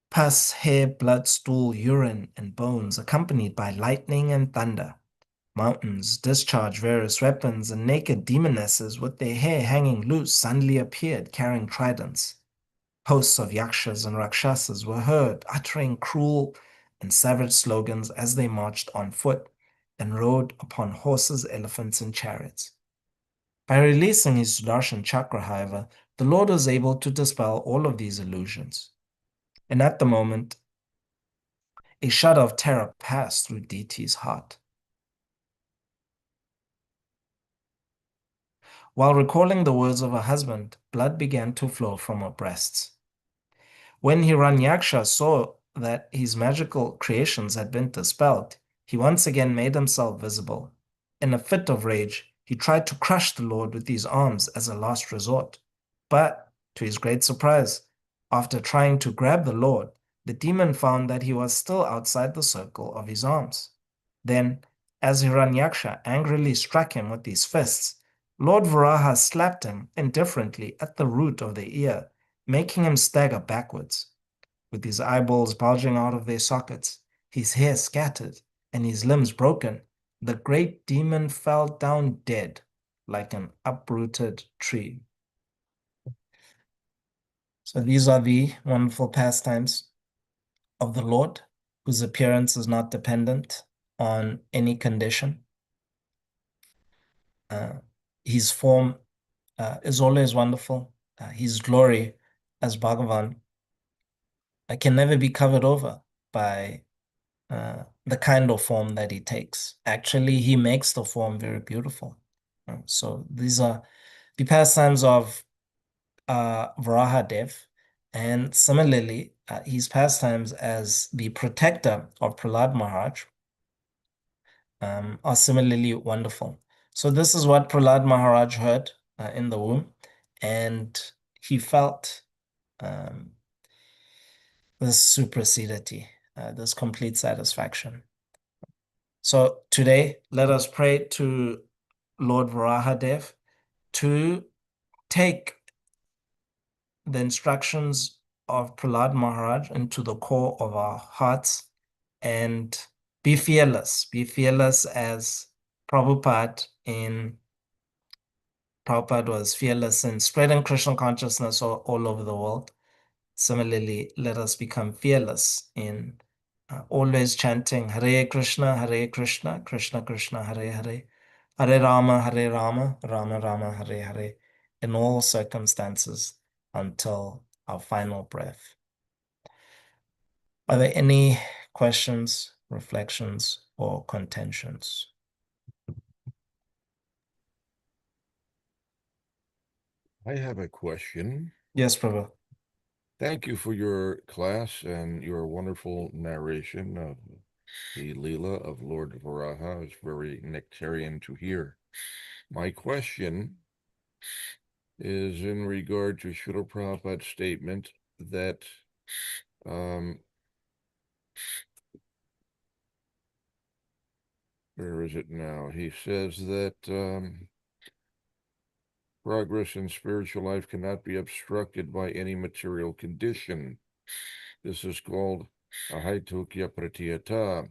pus, hair, blood, stool, urine, and bones, accompanied by lightning and thunder. Mountains discharged various weapons, and naked demonesses with their hair hanging loose suddenly appeared carrying tridents. Hosts of yakshas and rakshasas were heard uttering cruel and savage slogans as they marched on foot and rode upon horses, elephants, and chariots. By releasing his Sudarshan chakra, however, the Lord was able to dispel all of these illusions. And at the moment, a shudder of terror passed through Diti's heart. While recalling the words of her husband, blood began to flow from her breasts. When Hiranyaksha saw that his magical creations had been dispelled, he once again made himself visible. In a fit of rage, he tried to crush the Lord with his arms as a last resort. But, to his great surprise, after trying to grab the Lord, the demon found that he was still outside the circle of his arms. Then, as Hiranyaksha angrily struck him with his fists, Lord Varaha slapped him indifferently at the root of the ear, making him stagger backwards. with his eyeballs bulging out of their sockets, his hair scattered, and his limbs broken, the great demon fell down dead like an uprooted tree. So these are the wonderful pastimes of the Lord, whose appearance is not dependent on any condition. Uh, his form is always wonderful. His glory, as Bhagavan, can never be covered over by the kind of form that he takes. Actually, he makes the form very beautiful. So these are the pastimes of Varahadev, and similarly, his pastimes as the protector of Prahlad Maharaj are similarly wonderful. So this is what Prahlad Maharaj heard in the womb, and he felt um, this supersedity, this complete satisfaction. So today, let us pray to Lord Varahadev to take the instructions of Prahlad Maharaj into the core of our hearts and be fearless. Be fearless as Prabhupada was fearless in spreading Krishna consciousness all over the world. Similarly, let us become fearless in always chanting Hare Krishna, Krishna Krishna, Hare Hare, Hare Rama, Rama Rama, Hare Hare, in all circumstances until our final breath. Are there any questions, reflections, or contentions? I have a question. Yes, Prabhu. Thank you for your class and your wonderful narration of the Leela of Lord Varaha. It's very nectarian to hear. My question is in regard to Srila Prabhupada's statement that where is it now? He says that progress in spiritual life cannot be obstructed by any material condition. This is called ahaitukya pratyata.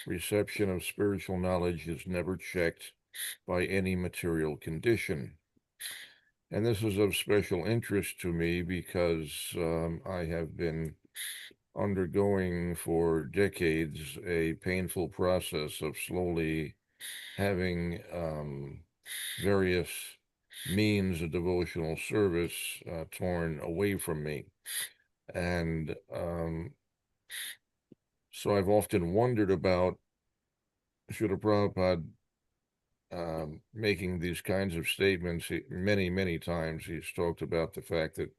Reception of spiritual knowledge is never checked by any material condition. And this is of special interest to me because I have been undergoing for decades a painful process of slowly having various means of devotional service torn away from me. And so I've often wondered about Srila Prabhupada making these kinds of statements. Many, many times he's talked about the fact that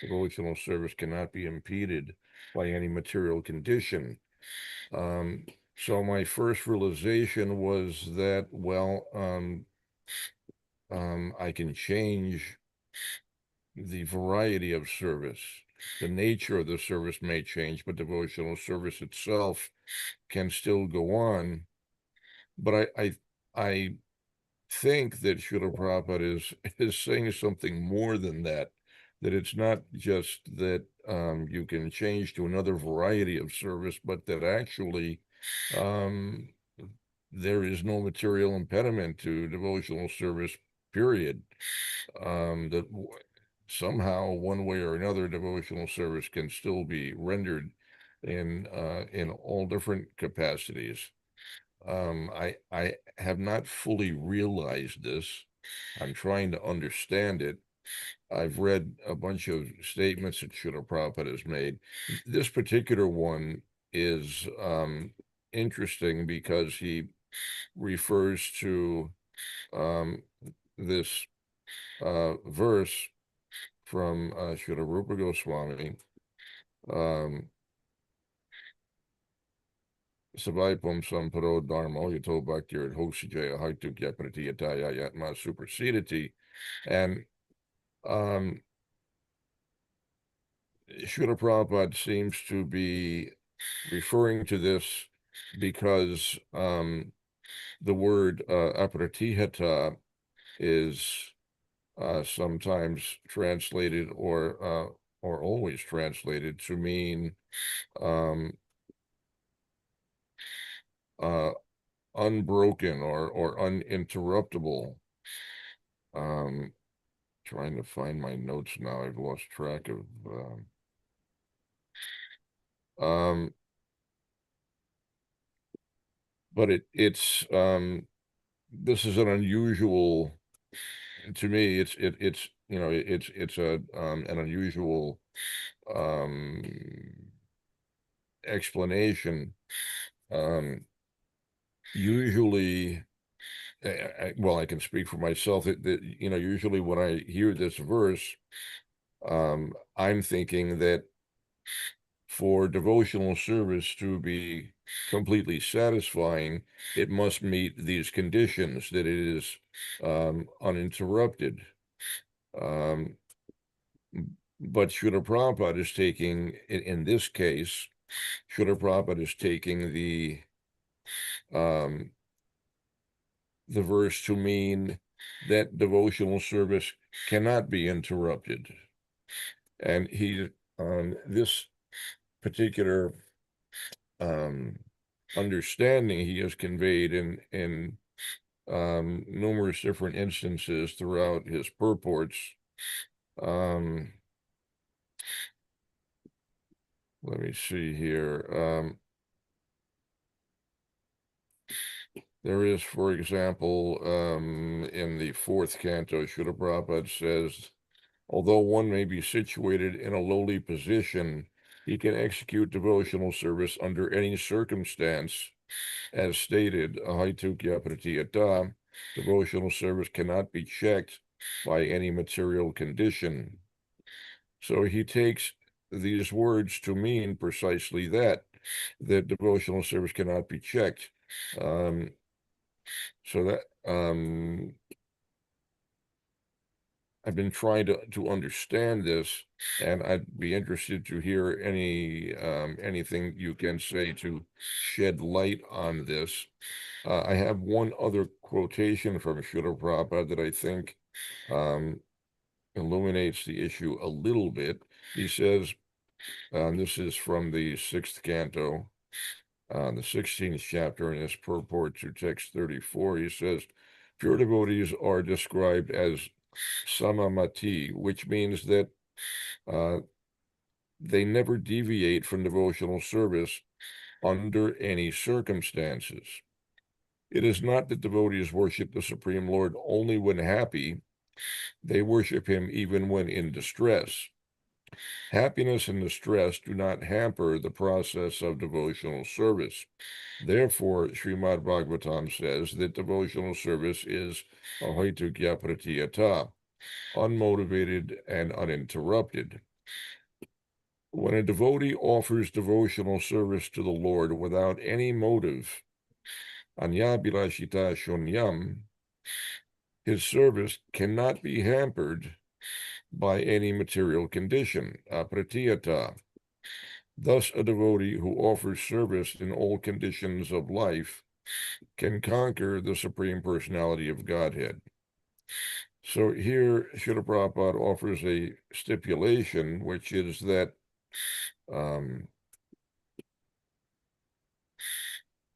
devotional service cannot be impeded by any material condition. So my first realization was that, well, I can change the variety of service. The nature of the service may change, but devotional service itself can still go on. But I think that Srila Prabhupada is saying something more than that. That it's not just that you can change to another variety of service, but that actually there is no material impediment to devotional service, period. That somehow, one way or another, devotional service can still be rendered in all different capacities. I have not fully realized this. I'm trying to understand it. I've read a bunch of statements that Srila Prabhupada has made. This particular one is interesting because he refers to this verse from Srila Rupa Goswami, Savaipam Samparo Dharma, Yato Bhaktir Hosijaya Haituk Yaprati Yataya Yatma Supersedity. And Srila Prabhupada seems to be referring to this because the word apratihata is sometimes translated or always translated to mean uh, unbroken or uninterruptible. Trying to find my notes now. I've lost track of. But it's this is an unusual, to me. It's it's a an unusual um, explanation. Usually, well, I can speak for myself. That usually when I hear this verse, I'm thinking that for devotional service to be completely satisfying, it must meet these conditions, that it is uninterrupted. Um, but Srila Prabhupada is taking, in this case, Srila Prabhupada is taking um, the verse to mean that devotional service cannot be interrupted. And this particular um, understanding he has conveyed in numerous different instances throughout his purports. Um, let me see here. There is, for example, in the fourth canto, Srila Prabhupada says, although one may be situated in a lowly position, he can execute devotional service under any circumstance. As stated, Ahaitukya Pratiyata, devotional service cannot be checked by any material condition. So he takes these words to mean precisely that devotional service cannot be checked. So that I've been trying to understand this, and I'd be interested to hear anything you can say to shed light on this. I have one other quotation from Srila Prabhupada that I think illuminates the issue a little bit. He says, this is from the sixth canto, the 16th chapter in his purport to text 34. He says, pure devotees are described as samamati, which means that uh, they never deviate from devotional service under any circumstances. It is not that devotees worship the Supreme Lord only when happy. They worship him even when in distress. Happiness and distress do not hamper the process of devotional service. Therefore, Srimad Bhagavatam says that devotional service is ahaitukya pratiyata, unmotivated and uninterrupted. When a devotee offers devotional service to the Lord without any motive, anyabhilashita shunyam, his service cannot be hampered by any material condition, apratiyata. Thus, a devotee who offers service in all conditions of life can conquer the Supreme Personality of Godhead. So here, Srila Prabhupada offers a stipulation, which is that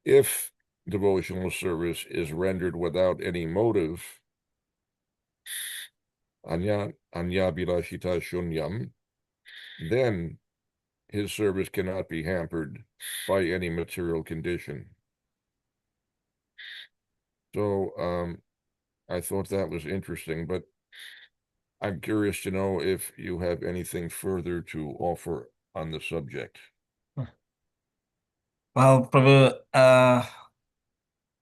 if devotional service is rendered without any motive, anyabhilashita shunyam, then his service cannot be hampered by any material condition. So I thought that was interesting, but I'm curious to know if you have anything further to offer on the subject. Well, Prabhu,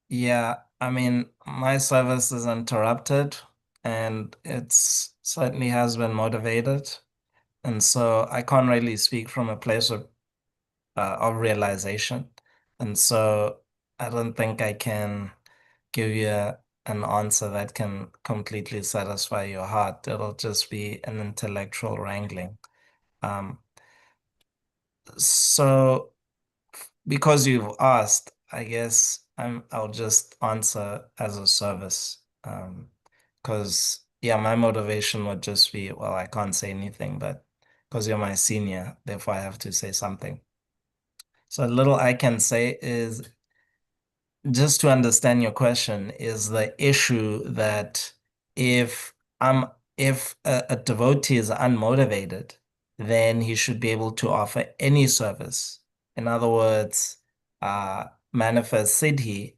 yeah, I mean, my service is interrupted and it's certainly has been motivated. And so I can't really speak from a place of realization. And so I don't think I can give you an answer that can completely satisfy your heart. It'll just be an intellectual wrangling. Um, so because you've asked, I guess I'll just answer as a service. Because yeah, my motivation would just be, well, I can't say anything, but because you're my senior, therefore I have to say something. So a little I can say is just to understand your question is the issue that if I'm if a devotee is unmotivated, then he should be able to offer any service. In other words, manifest siddhi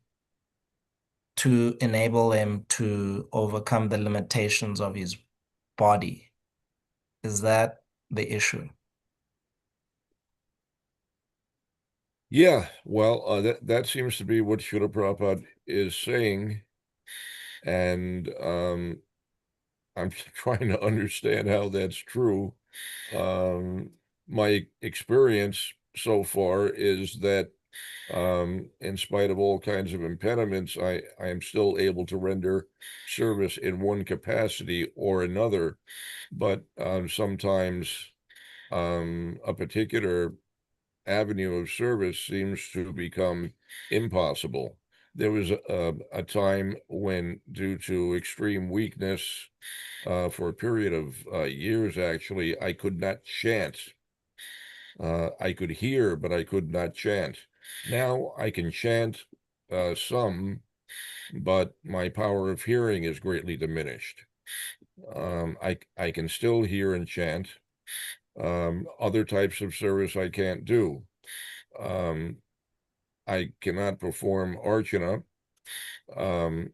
to enable him to overcome the limitations of his body. Is that the issue? Yeah, well, that seems to be what Srila Prabhupada is saying, and I'm trying to understand how that's true. Um, my experience so far is that, in spite of all kinds of impediments, I am still able to render service in one capacity or another, but sometimes a particular avenue of service seems to become impossible. There was a time when, due to extreme weakness, for a period of years, actually, I could not chant. I could hear, but I could not chant. Now I can chant some, but my power of hearing is greatly diminished. I can still hear and chant. Other types of service I can't do. Um, I cannot perform archana. Um,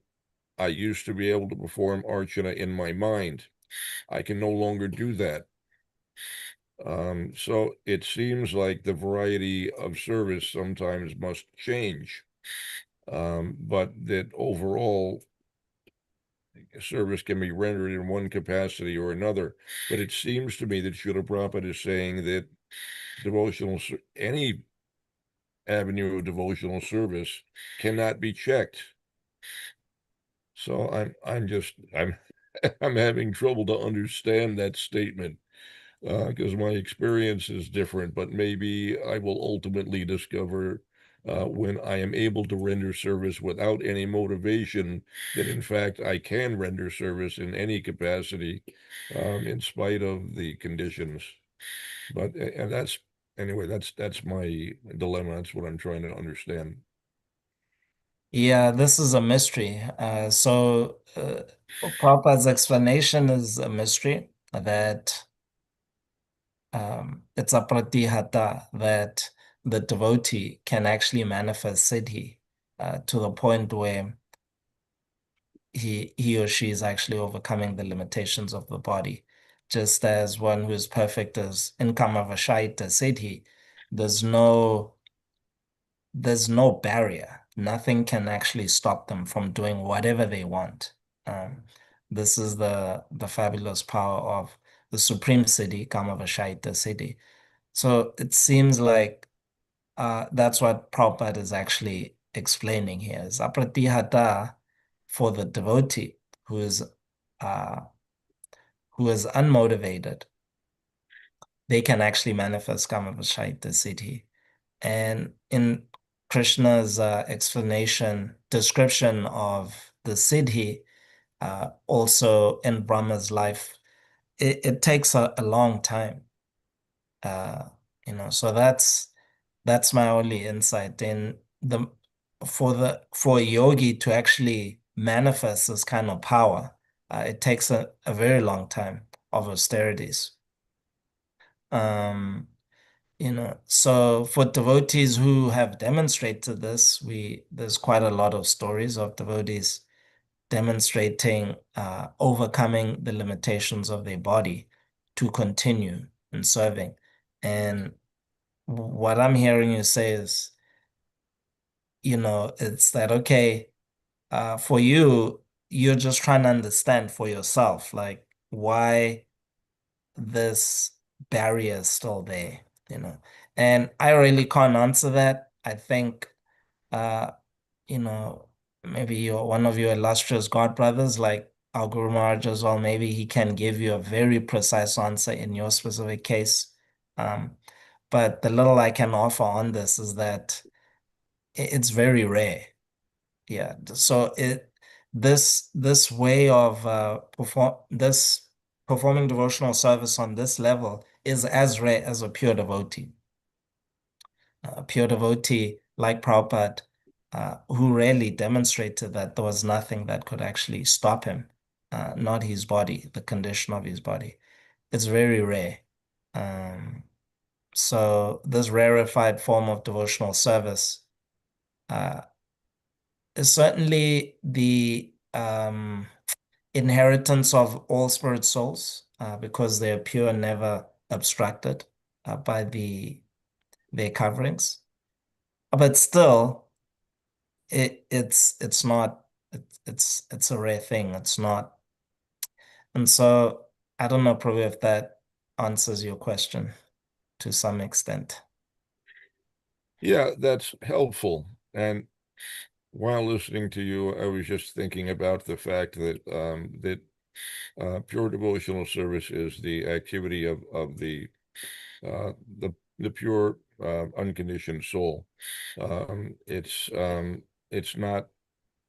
I used to be able to perform archana in my mind. I can no longer do that. So it seems like the variety of service sometimes must change, but that overall service can be rendered in one capacity or another. But it seems to me that Srila Prabhupada is saying that any avenue of devotional service cannot be checked. So I'm I'm having trouble to understand that statement, because my experience is different, but maybe I will ultimately discover, when I am able to render service without any motivation, that in fact I can render service in any capacity, in spite of the conditions. But and that's anyway, that's my dilemma. That's what I'm trying to understand. Yeah, this is a mystery. Prabhupada's explanation is a mystery that it's a pratihata that the devotee can actually manifest siddhi to the point where he or she is actually overcoming the limitations of the body. Just as one who is perfect as income of a shaita siddhi, there's no there's no barrier. Nothing can actually stop them from doing whatever they want. Um, this is the fabulous power of the supreme city, Kamavashaita city. So it seems like that's what Prabhupada is actually explaining here is apratihata for the devotee who is uh, who is unmotivated. They can actually manifest Kamavashaita city. And in Krishna's explanation, description of the Siddhi, also in Brahma's life, it takes a long time. Uh, so that's my only insight in the for a yogi to actually manifest this kind of power, it takes a very long time of austerities. Um, so for devotees who have demonstrated this, there's quite a lot of stories of devotees demonstrating overcoming the limitations of their body to continue in serving. And what I'm hearing you say is, it's that okay, for you, you're just trying to understand for yourself, like why this barrier is still there, you know. And I really can't answer that. I think, uh, you know, maybe one of your illustrious God brothers, like our Guru Maharaj as well, maybe he can give you a very precise answer in your specific case. Um, but the little I can offer on this is that it's very rare. Yeah. So this way of performing devotional service on this level is as rare as a pure devotee. A pure devotee like Prabhupada, who really demonstrated that there was nothing that could actually stop him, not his body, the condition of his body. It's very rare. Um, so this rarefied form of devotional service uh, is certainly the inheritance of all spirit souls, because they are pure, never obstructed by their coverings. But still, it's not it's a rare thing. It's not, and so I don't know, probably if that answers your question to some extent. Yeah, that's helpful. And while listening to you, I was just thinking about the fact that pure devotional service is the activity of the pure unconditioned soul. It's not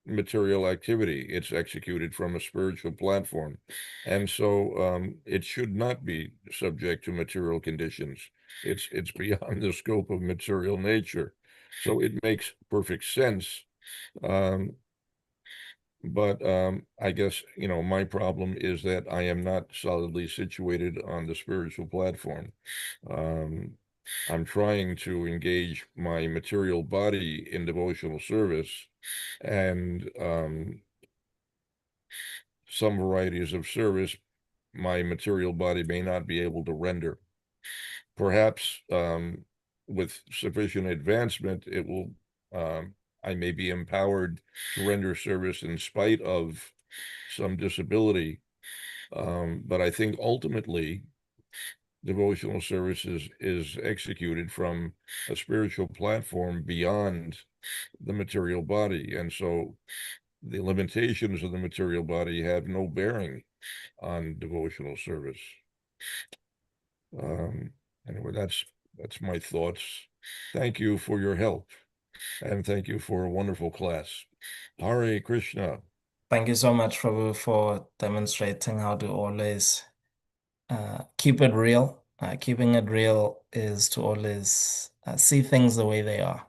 material activity. It's executed from a spiritual platform. And so it should not be subject to material conditions. It's beyond the scope of material nature. So it makes perfect sense. Um, but I guess, my problem is that I am not solidly situated on the spiritual platform. Um, I'm trying to engage my material body in devotional service, and some varieties of service my material body may not be able to render. Perhaps with sufficient advancement, I may be empowered to render service in spite of some disability. But I think ultimately, devotional service is executed from a spiritual platform beyond the material body. And so the limitations of the material body have no bearing on devotional service. Um, anyway, that's my thoughts. Thank you for your help, and thank you for a wonderful class. Hare Krishna. Thank you so much, Prabhu, for demonstrating how to always keep it real. Keeping it real is to always see things the way they are.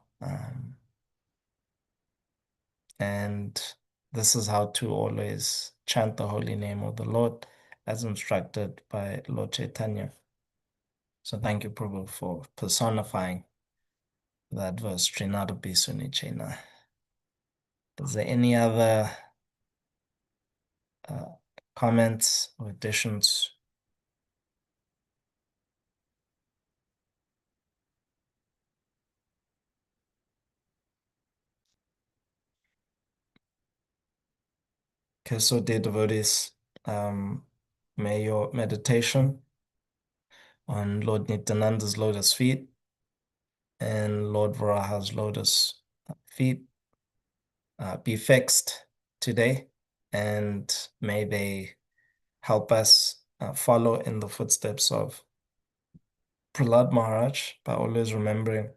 And this is how to always chant the holy name of the Lord as instructed by Lord Chaitanya. So thank you, Prabhu, for personifying that verse, Trinada Bhisuni Chena. Is there any other uh, comments or additions? Okay, so dear devotees, may your meditation on Lord Nityananda's lotus feet and Lord Varaha's lotus feet be fixed today, and may they help us follow in the footsteps of Prahlad Maharaj by always remembering,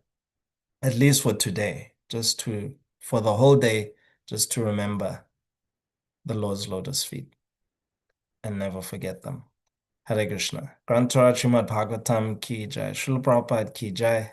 at least for today, for the whole day, just to remember the Lord's lotus feet and never forget them. Hare Krishna. Granth Srimad Bhagavatam ki jai. Srila Prabhupada ki jai.